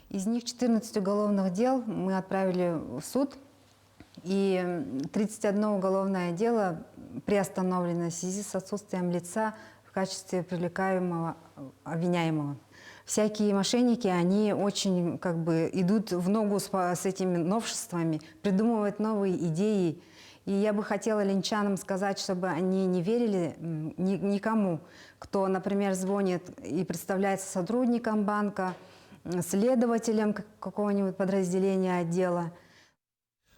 [SPEAKER 12] Из них 14 уголовных дел мы отправили в суд, и 31 уголовное дело приостановлено в связи с отсутствием лица в качестве привлекаемого обвиняемого. Всякие мошенники, они очень идут в ногу с этими новшествами, придумывают новые идеи. И я бы хотела ленчанам сказать, чтобы они не верили никому, кто, например, звонит и представляется сотрудником банка, следователем какого-нибудь подразделения отдела.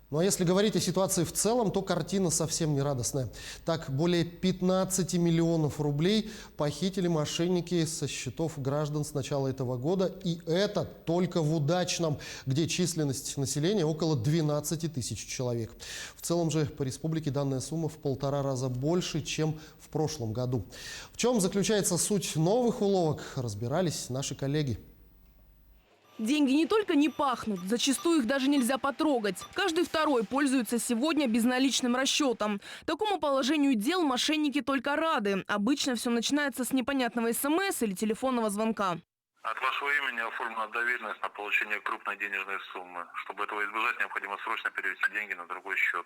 [SPEAKER 1] Ну а если говорить о ситуации в целом, то картина совсем не радостная. Так, более 15 миллионов рублей похитили мошенники со счетов граждан с начала этого года. И это только в Удачном, где численность населения около 12 тысяч человек. В целом же по республике данная сумма в 1,5 раза больше, чем в прошлом году. В чем заключается суть новых уловок, разбирались наши коллеги.
[SPEAKER 13] Деньги не только не пахнут, зачастую их даже нельзя потрогать. Каждый второй пользуется сегодня безналичным расчетом. Такому положению дел мошенники только рады. Обычно все начинается с непонятного СМС или телефонного звонка.
[SPEAKER 14] От вашего имени оформлена доверенность на получение крупной денежной суммы. Чтобы этого избежать, необходимо срочно перевести деньги на другой счет.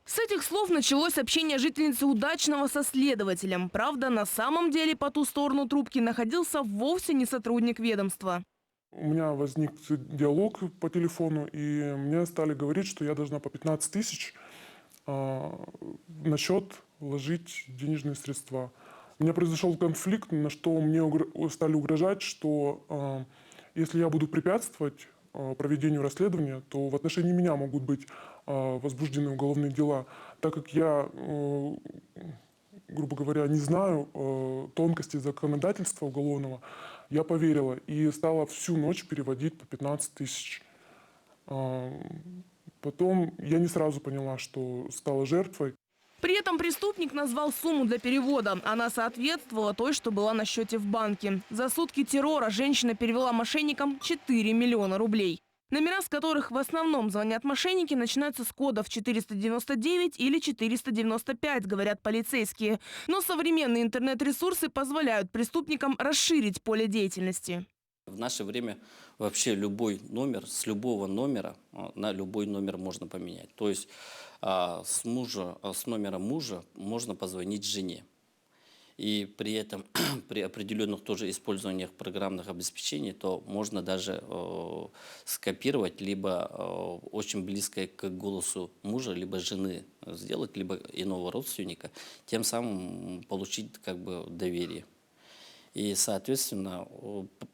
[SPEAKER 13] С этих слов началось общение жительницы Удачного со следователем. Правда, на самом деле по ту сторону трубки находился вовсе не сотрудник ведомства.
[SPEAKER 15] У меня возник диалог по телефону, и мне стали говорить, что я должна по 15 тысяч на счет вложить денежные средства. У меня произошел конфликт, на что мне стали угрожать, что если я буду препятствовать проведению расследования, то в отношении меня могут быть возбуждены уголовные дела, так как я, грубо говоря, не знаю тонкости законодательства уголовного. Я поверила и стала всю ночь переводить по 15 тысяч. Потом я не сразу поняла, что стала жертвой.
[SPEAKER 13] При этом преступник назвал сумму для перевода. Она соответствовала той, что была на счете в банке. За сутки террора женщина перевела мошенникам 4 миллиона рублей. Номера, с которых в основном звонят мошенники, начинаются с кодов 499 или 495, говорят полицейские. Но современные интернет-ресурсы позволяют преступникам расширить поле деятельности.
[SPEAKER 16] В наше время вообще любой номер, с любого номера на любой номер можно поменять. То есть с номера мужа можно позвонить жене. И при этом при определенных тоже использованиях программных обеспечений, то можно даже скопировать либо очень близкое к голосу мужа, либо жены сделать, либо иного родственника, тем самым получить доверие. И, соответственно,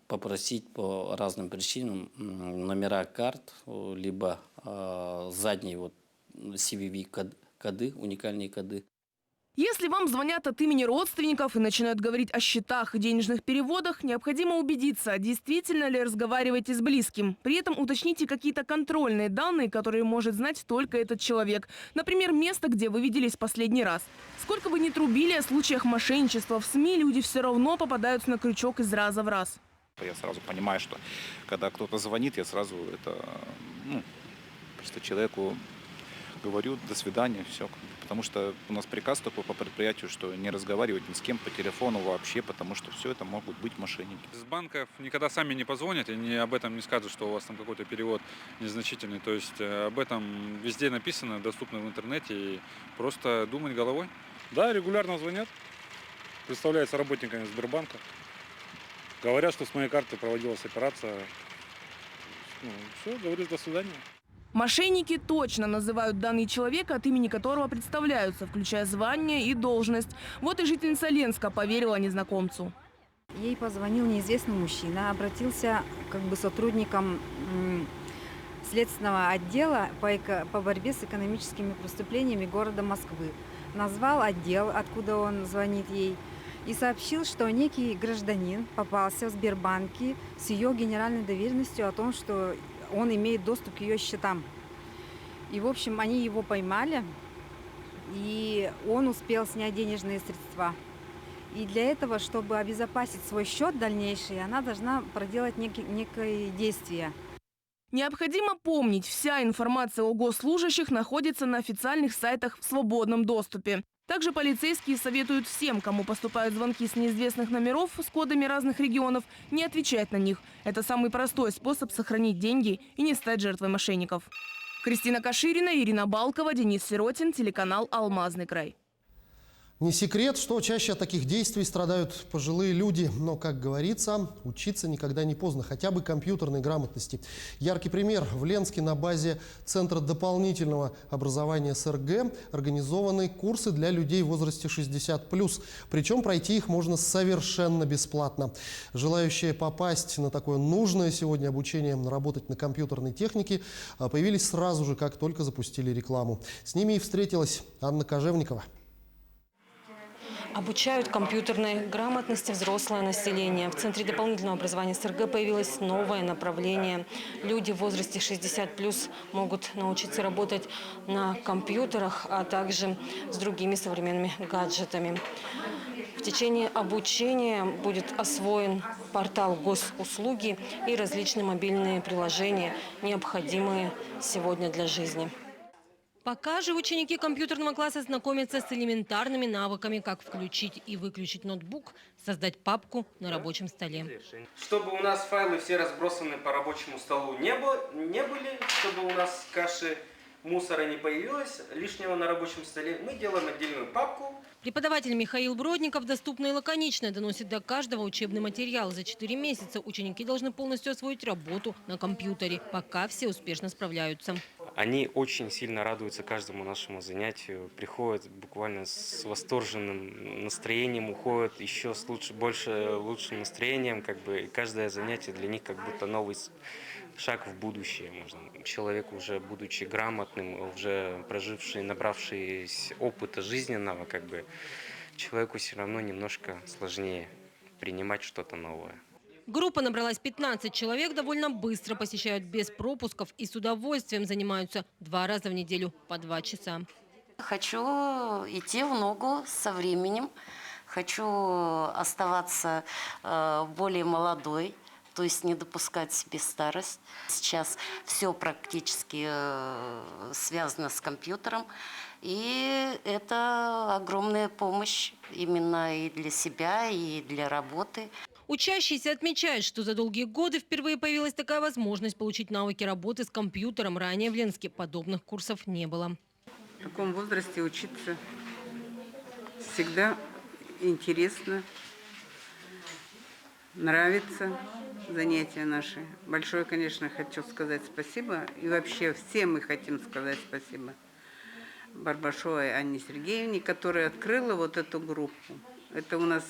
[SPEAKER 16] попросить по разным причинам номера карт, либо задние CVV-коды, уникальные коды.
[SPEAKER 13] Если вам звонят от имени родственников и начинают говорить о счетах и денежных переводах, необходимо убедиться, действительно ли разговариваете с близким. При этом уточните какие-то контрольные данные, которые может знать только этот человек. Например, место, где вы виделись последний раз. Сколько бы ни трубили о случаях мошенничества в СМИ, люди все равно попадаются на крючок из раза в раз.
[SPEAKER 26] Я сразу понимаю, что когда кто-то звонит, я сразу просто человеку говорю «до свидания», все. Потому что у нас приказ такой по предприятию, что не разговаривать ни с кем по телефону вообще, потому что все это могут быть мошенники.
[SPEAKER 27] С банков никогда сами не позвонят и об этом не скажут, что у вас там какой-то перевод незначительный. То есть об этом везде написано, доступно в интернете, и просто думать головой. Да, регулярно звонят, представляются работниками Сбербанка. Говорят, что с моей карты проводилась операция. Все, говоришь «до свидания».
[SPEAKER 13] Мошенники точно называют данные человека, от имени которого представляются, включая звание и должность. Вот и жительница Ленска поверила незнакомцу.
[SPEAKER 12] Ей позвонил неизвестный мужчина, обратился сотрудником следственного отдела по борьбе с экономическими преступлениями города Москвы. Назвал отдел, откуда он звонит ей, и сообщил, что некий гражданин попался в Сбербанке с ее генеральной доверенностью о том, что он имеет доступ к ее счетам. И, в общем, они его поймали, и он успел снять денежные средства. И для этого, чтобы обезопасить свой счет дальнейший, она должна проделать некое действие.
[SPEAKER 13] Необходимо помнить, вся информация о госслужащих находится на официальных сайтах в свободном доступе. Также полицейские советуют всем, кому поступают звонки с неизвестных номеров с кодами разных регионов, не отвечать на них. Это самый простой способ сохранить деньги и не стать жертвой мошенников. Кристина Каширина, Ирина Балкова, Денис Сиротин, телеканал «Алмазный край».
[SPEAKER 1] Не секрет, что чаще от таких действий страдают пожилые люди. Но, как говорится, учиться никогда не поздно, хотя бы компьютерной грамотности. Яркий пример. В Ленске на базе Центра дополнительного образования СРГ организованы курсы для людей в возрасте 60+. Причем пройти их можно совершенно бесплатно. Желающие попасть на такое нужное сегодня обучение, работать на компьютерной технике, появились сразу же, как только запустили рекламу. С ними и встретилась Анна Кожевникова.
[SPEAKER 11] Обучают компьютерной грамотности взрослое население. В Центре дополнительного образования СРГ появилось новое направление. Люди в возрасте 60+ могут научиться работать на компьютерах, а также с другими современными гаджетами. В течение обучения будет освоен портал госуслуги и различные мобильные приложения, необходимые сегодня для жизни. Пока же ученики компьютерного класса знакомятся с элементарными навыками, как включить и выключить ноутбук, создать папку на рабочем столе.
[SPEAKER 17] Чтобы у нас файлы все разбросаны по рабочему столу не были, чтобы у нас каши, мусора не появилось лишнего на рабочем столе, мы делаем отдельную папку.
[SPEAKER 11] Преподаватель Михаил Бродников доступно и лаконично доносит до каждого учебный материал. За 4 месяца ученики должны полностью освоить работу на компьютере, пока все успешно справляются.
[SPEAKER 18] Они очень сильно радуются каждому нашему занятию, приходят буквально с восторженным настроением, уходят еще с лучшим настроением. И каждое занятие для них как будто новый шаг в будущее. Человек, уже будучи грамотным, уже проживший, набравший опыта жизненного, человеку все равно немножко сложнее принимать что-то новое.
[SPEAKER 11] Группа набралась 15 человек, довольно быстро посещают без пропусков и с удовольствием занимаются 2 раза в неделю по 2 часа.
[SPEAKER 19] Хочу идти в ногу со временем, хочу оставаться более молодой, то есть не допускать себе старость. Сейчас все практически связано с компьютером, и это огромная помощь именно и для себя, и для работы.
[SPEAKER 11] Учащиеся отмечают, что за долгие годы впервые появилась такая возможность получить навыки работы с компьютером. Ранее в Ленске подобных курсов не было.
[SPEAKER 20] В таком возрасте учиться всегда интересно, нравится занятия наши. Большое, конечно, хочу сказать спасибо. И вообще все мы хотим сказать спасибо Барбашовой Анне Сергеевне, которая открыла вот эту группу. Это у нас...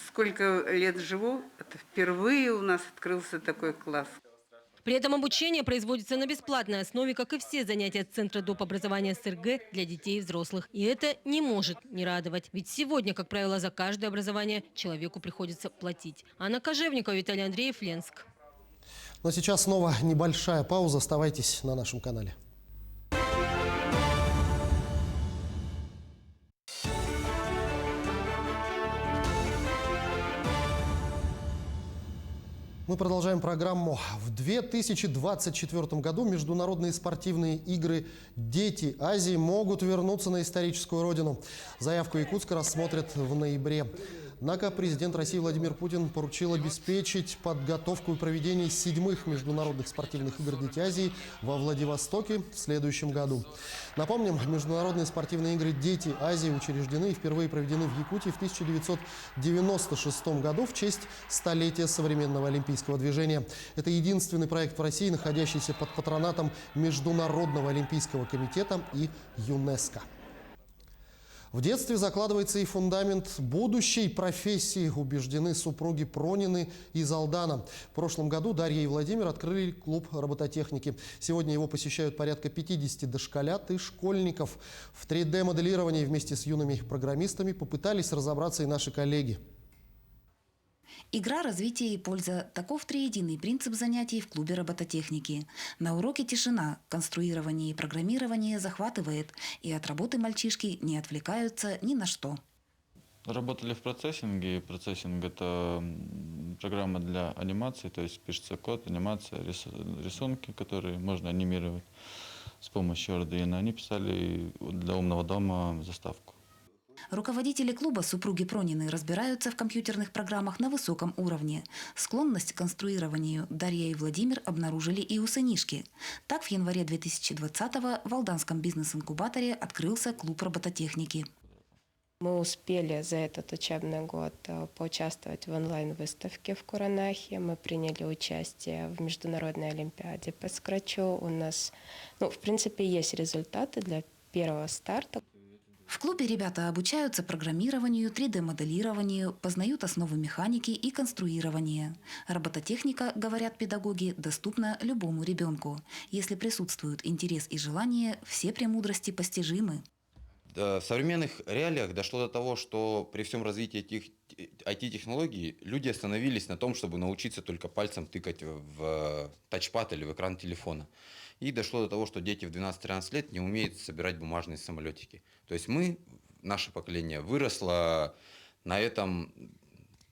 [SPEAKER 20] Сколько лет живу, это впервые у нас открылся такой класс.
[SPEAKER 11] При этом обучение производится на бесплатной основе, как и все занятия Центра доп. Образования СРГ для детей и взрослых. И это не может не радовать. Ведь сегодня, как правило, за каждое образование человеку приходится платить. Анна Кожевникова, Виталий Андреев, Ленск.
[SPEAKER 1] Но сейчас снова небольшая пауза. Оставайтесь на нашем канале. Мы продолжаем программу. В 2024 году международные спортивные игры «Дети Азии» могут вернуться на историческую родину. Заявку Якутска рассмотрят в ноябре. Однако президент России Владимир Путин поручил обеспечить подготовку и проведение 7-х международных спортивных игр «Дети Азии» во Владивостоке в следующем году. Напомним, международные спортивные игры «Дети Азии» учреждены и впервые проведены в Якутии в 1996 году в честь столетия современного олимпийского движения. Это единственный проект в России, находящийся под патронатом Международного олимпийского комитета и ЮНЕСКО. В детстве закладывается и фундамент будущей профессии, убеждены супруги Пронины из Алдана. В прошлом году Дарья и Владимир открыли клуб робототехники. Сегодня его посещают порядка 50 дошколят и школьников. В 3D-моделировании вместе с юными программистами попытались разобраться и наши коллеги.
[SPEAKER 2] Игра, развитие и польза – таков триединый принцип занятий в клубе робототехники. На уроке тишина, конструирование и программирование захватывает, и от работы мальчишки не отвлекаются ни на что.
[SPEAKER 4] Работали в процессинге. Процессинг – это программа для анимации, то есть пишется код, анимация, рисунки, которые можно анимировать с помощью Arduino. Они писали для умного дома заставку.
[SPEAKER 2] Руководители клуба, супруги Пронины, разбираются в компьютерных программах на высоком уровне. Склонность к конструированию Дарья и Владимир обнаружили и у сынишки. Так, в январе 2020-го в Алданском бизнес-инкубаторе открылся клуб робототехники.
[SPEAKER 5] Мы успели за этот учебный год поучаствовать в онлайн-выставке в Куранахе. Мы приняли участие в международной олимпиаде по скретчу. У нас, в принципе, есть результаты для первого старта.
[SPEAKER 2] В клубе ребята обучаются программированию, 3D-моделированию, познают основы механики и конструирования. Робототехника, говорят педагоги, доступна любому ребенку. Если присутствуют интерес и желание, все премудрости постижимы.
[SPEAKER 7] В современных реалиях дошло до того, что при всем развитии этих IT-технологий люди остановились на том, чтобы научиться только пальцем тыкать в тачпад или в экран телефона. И дошло до того, что дети в 12-13 лет не умеют собирать бумажные самолетики. То есть наше поколение выросло на этом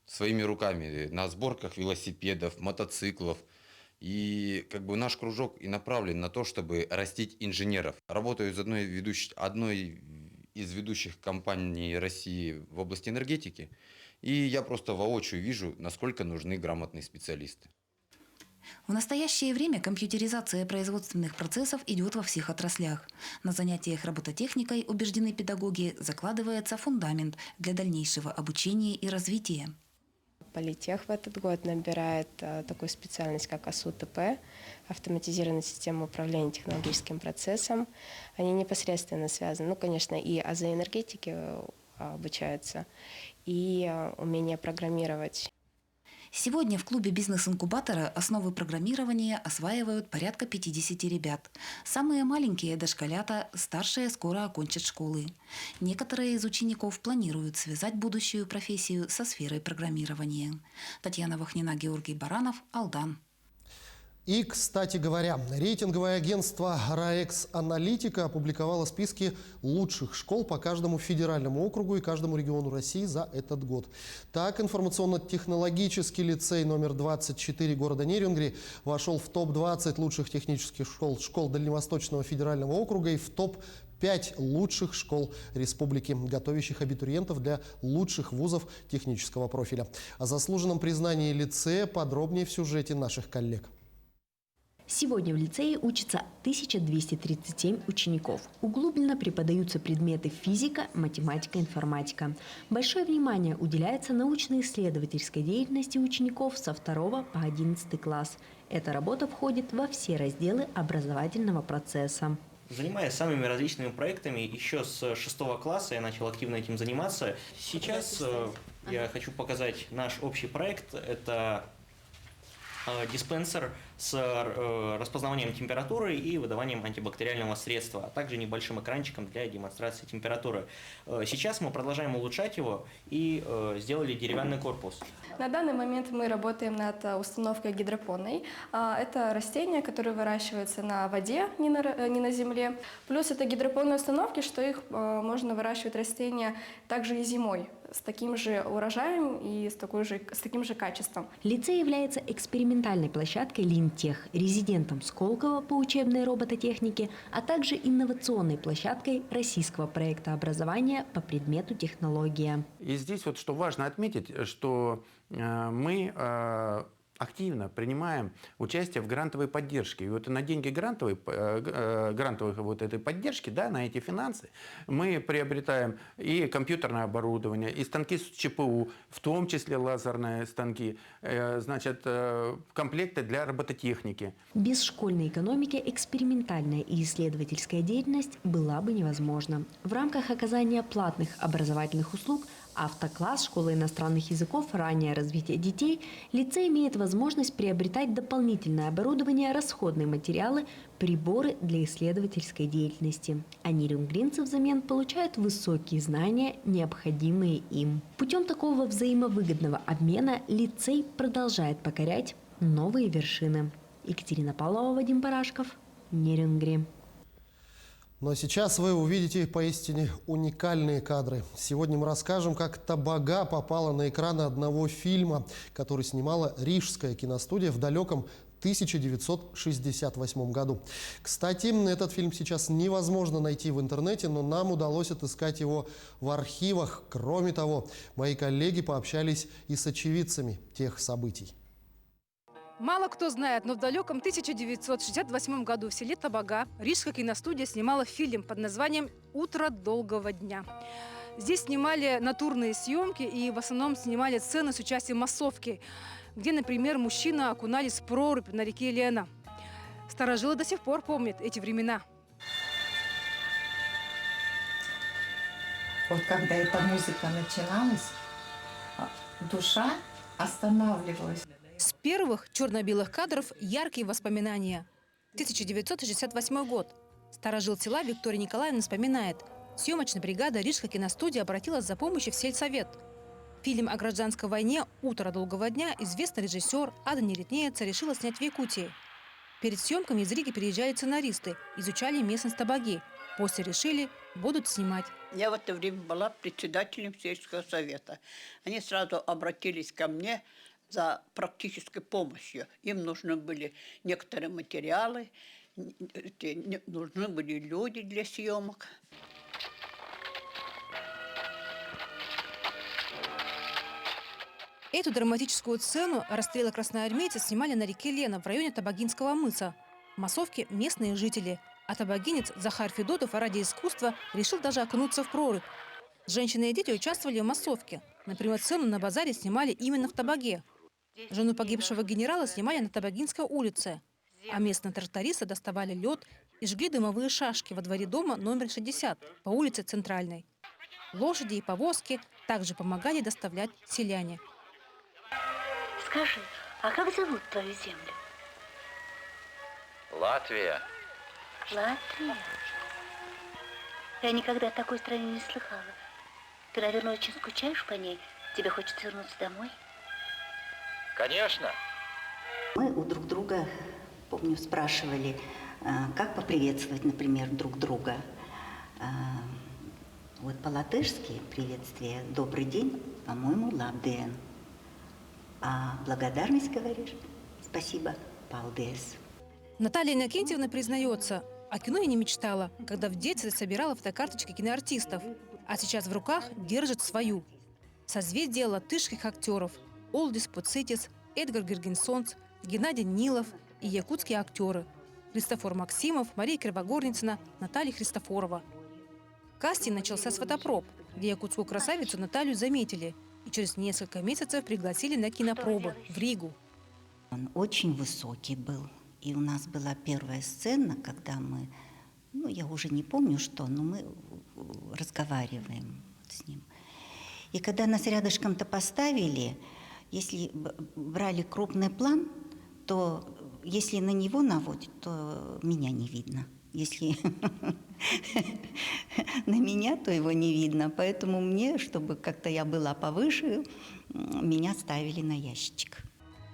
[SPEAKER 7] своими руками, на сборках велосипедов, мотоциклов. И наш кружок и направлен на то, чтобы растить инженеров. Работаю с одной из ведущих компаний России в области энергетики. И я просто воочию вижу, насколько нужны грамотные специалисты.
[SPEAKER 2] В настоящее время компьютеризация производственных процессов идет во всех отраслях. На занятиях робототехникой, убеждены педагоги, закладывается фундамент для дальнейшего обучения и развития.
[SPEAKER 5] Политех в этот год набирает такую специальность, как АСУ-ТП, автоматизированная система управления технологическим процессом. Они непосредственно связаны, конечно, и азы энергетики обучаются, и умение программировать.
[SPEAKER 2] Сегодня в клубе бизнес-инкубатора основы программирования осваивают порядка 50 ребят. Самые маленькие – дошколята, старшие скоро окончат школы. Некоторые из учеников планируют связать будущую профессию со сферой программирования. Татьяна Вахнина, Георгий Баранов, Алдан.
[SPEAKER 1] И, кстати говоря, рейтинговое агентство «Раекс Аналитика» опубликовало списки лучших школ по каждому федеральному округу и каждому региону России за этот год. Так, информационно-технологический лицей номер 24 города Нерюнгри вошел в топ-20 лучших технических школ Дальневосточного федерального округа и в топ-5 лучших школ республики, готовящих абитуриентов для лучших вузов технического профиля. О заслуженном признании лицея подробнее в сюжете наших коллег.
[SPEAKER 8] Сегодня в лицее учатся 1237 учеников. Углубленно преподаются предметы физика, математика, информатика. Большое внимание уделяется научно-исследовательской деятельности учеников со 2 по 11 класс. Эта работа входит во все разделы образовательного процесса.
[SPEAKER 21] Занимаясь самыми различными проектами, еще с 6 класса я начал активно этим заниматься. Сейчас я хочу показать наш общий проект. Это диспенсер с распознаванием температуры и выдаванием антибактериального средства, а также небольшим экранчиком для демонстрации температуры. Сейчас мы продолжаем улучшать его и сделали деревянный корпус.
[SPEAKER 23] На данный момент мы работаем над установкой гидропонной. Это растения, которые выращиваются на воде, не на земле. Плюс это гидропонные установки, что их можно выращивать растения также и зимой, с таким же урожаем и с таким же качеством.
[SPEAKER 8] Лицей является экспериментальной площадкой Линтех, резидентом Сколково по учебной робототехнике, а также инновационной площадкой российского проекта образования по предмету технология.
[SPEAKER 28] И здесь что важно отметить, что мы
[SPEAKER 3] активно принимаем участие в грантовой поддержке. И вот на деньги грантовой вот этой поддержки, да, на эти финансы, мы приобретаем и компьютерное оборудование, и станки с ЧПУ, в том числе лазерные станки, значит, комплекты для робототехники.
[SPEAKER 8] Без школьной экономики экспериментальная и исследовательская деятельность была бы невозможна. В рамках оказания платных образовательных услуг «Автокласс» школы иностранных языков «Раннее развитие детей» лицей имеет возможность приобретать дополнительное оборудование, расходные материалы, приборы для исследовательской деятельности. А нерюнгринцы взамен получают высокие знания, необходимые им. Путем такого взаимовыгодного обмена лицей продолжает покорять новые вершины. Екатерина Павлова, Вадим Барашков, Нерюнгри.
[SPEAKER 1] Но сейчас вы увидите поистине уникальные кадры. Сегодня мы расскажем, как «Табага» попала на экраны одного фильма, который снимала Рижская киностудия в далеком 1968 году. Кстати, этот фильм сейчас невозможно найти в интернете, но нам удалось отыскать его в архивах. Кроме того, мои коллеги пообщались и с очевидцами тех событий.
[SPEAKER 6] Мало кто знает, но в далеком 1968 году в селе Табага Рижская киностудия снимала фильм под названием «Утро долгого дня». Здесь снимали натурные съемки и в основном снимали сцены с участием массовки, где, например, мужчины окунались в прорубь на реке Лена. Старожилы до сих пор помнят эти времена.
[SPEAKER 9] Вот когда эта музыка начиналась, душа останавливалась.
[SPEAKER 6] С первых черно-белых кадров яркие воспоминания. 1968 год. Старожил села Виктория Николаевна вспоминает. Съемочная бригада Рижской киностудии обратилась за помощью в сельсовет. Фильм о гражданской войне «Утро долгого дня» известный режиссер Ада Нелетнеца решила снять в Якутии. Перед съемками из Риги приезжали сценаристы, изучали местность Табаги. После решили, будут снимать.
[SPEAKER 10] Я в это время была председателем сельского совета. Они сразу обратились ко мне за практической помощью. Им нужны были некоторые материалы, нужны были люди для съемок.
[SPEAKER 6] Эту драматическую сцену расстрела красноармейцев снимали на реке Лена в районе Табагинского мыса. В массовке местные жители. А табагинец Захар Федотов ради искусства решил даже окунуться в прорубь. Женщины и дети участвовали в массовке. Например, сцену на базаре снимали именно в Табаге. Жену погибшего генерала снимали на Табагинской улице. А местные трактористы доставали лед и жгли дымовые шашки во дворе дома номер 60 по улице Центральной. Лошади и повозки также помогали доставлять селяне.
[SPEAKER 22] Скажи, а как зовут твою землю?
[SPEAKER 24] Латвия.
[SPEAKER 22] Латвия? Я никогда о такой стране не слыхала. Ты, наверное, очень скучаешь по ней? Тебе хочется вернуться домой?
[SPEAKER 24] Конечно.
[SPEAKER 22] Мы у друг друга, помню, спрашивали, как поприветствовать, например, друг друга. Вот по-латышски приветствие «добрый день», по-моему, «лабден». А благодарность, говоришь, «спасибо», «палдес».
[SPEAKER 6] Наталья Иннокентьевна признается, о кино я не мечтала, когда в детстве собирала фотокарточки киноартистов, а сейчас в руках держит свою. Созвездие латышских актеров – Олдис Пуцитис, Эдгар Гергенсонс, Геннадий Нилов и якутские актеры – Христофор Максимов, Мария Кривогорницына, Наталья Христофорова. Кастинг начался с фотопроб, где якутскую красавицу Наталью заметили и через несколько месяцев пригласили на кинопробы в Ригу.
[SPEAKER 22] Он очень высокий был. И у нас была первая сцена, когда мы, я уже не помню что, но мы разговариваем с ним. И когда нас рядышком-то поставили, если брали крупный план, то если на него наводят, то меня не видно. Если на меня, то его не видно. Поэтому мне, чтобы как-то я была повыше, меня ставили на ящичек.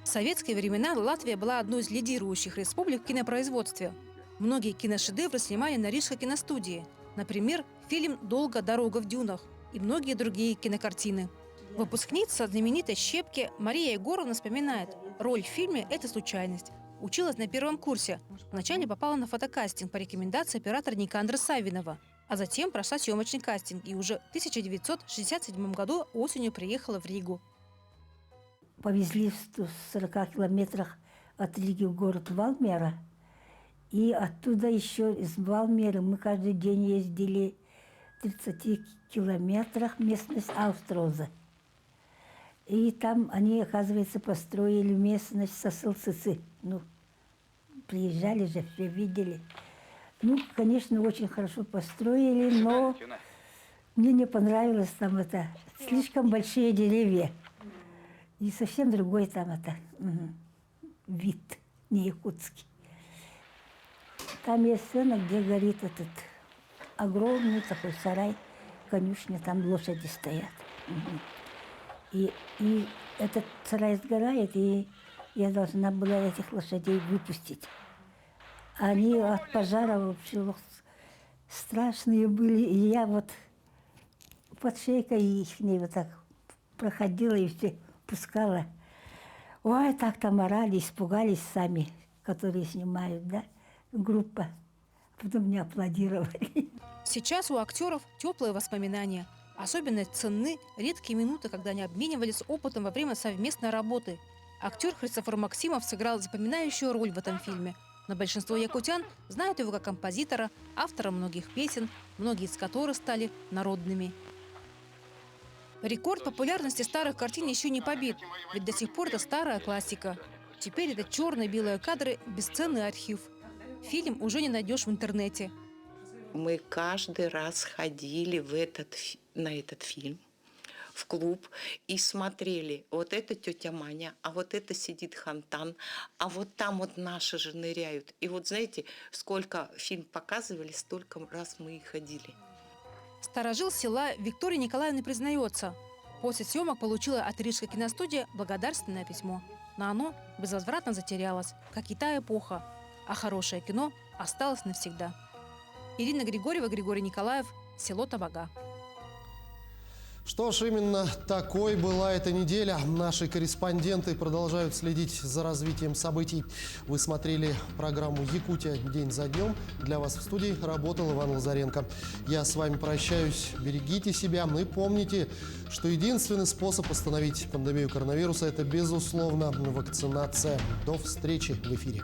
[SPEAKER 6] В советские времена Латвия была одной из лидирующих республик в кинопроизводстве. Многие киношедевры снимали на Рижской киностудии. Например, фильм «Долго дорога в дюнах» и многие другие кинокартины. Выпускница знаменитой «Щепки» Мария Егоровна вспоминает, роль в фильме – это случайность. Училась на первом курсе. Вначале попала на фотокастинг по рекомендации оператора Никандра Савинова, а затем прошла съемочный кастинг и уже в 1967 году осенью приехала в Ригу.
[SPEAKER 12] повезли в 140 километрах от Риги в город Валмера. И оттуда еще из Валмеры мы каждый день ездили в 30 километрах местность Аустроза. И там они, оказывается, построили местность Сосылцицы. Ну, приезжали же, все видели. Ну, конечно, очень хорошо построили, но мне не понравилось там это. Слишком большие деревья. И совсем другой там это вид, не якутский. Там есть сцена, где горит этот огромный такой сарай, конюшня, там лошади стоят. И этот сарай сгорает, и я должна была этих лошадей выпустить. Они от пожара вообще страшные были, и я вот под шейкой их вот так проходила и все пускала. Ой, так там орали, испугались сами, которые снимают, да, группа. Потом мне аплодировали.
[SPEAKER 6] Сейчас у актеров теплые воспоминания. Особенно ценны редкие минуты, когда они обменивались опытом во время совместной работы. Актер Христофор Максимов сыграл запоминающую роль в этом фильме. Но большинство якутян знают его как композитора, автора многих песен, многие из которых стали народными. Рекорд популярности старых картин еще не побит, ведь до сих пор это старая классика. Теперь это черно-белые кадры, бесценный архив. Фильм уже не найдешь в интернете.
[SPEAKER 14] Мы каждый раз ходили на этот фильм в клуб и смотрели. Вот это тетя Маня, а вот это сидит Хантан, а вот там вот наши же ныряют. И вот знаете, сколько фильм показывали, столько раз мы и ходили.
[SPEAKER 6] Старожил села Виктория Николаевна признается. После съемок получила от Рижской киностудии благодарственное письмо. Но оно безвозвратно затерялось, как и та эпоха. А хорошее кино осталось навсегда. Ирина Григорьева, Григорий Николаев, село Табага.
[SPEAKER 1] Что ж, именно такой была эта неделя. Наши корреспонденты продолжают следить за развитием событий. Вы смотрели программу «Якутия. День за днем». Для вас в студии работал Иван Лазаренко. Я с вами прощаюсь. Берегите себя и помните, что единственный способ остановить пандемию коронавируса – это, безусловно, вакцинация. До встречи в эфире.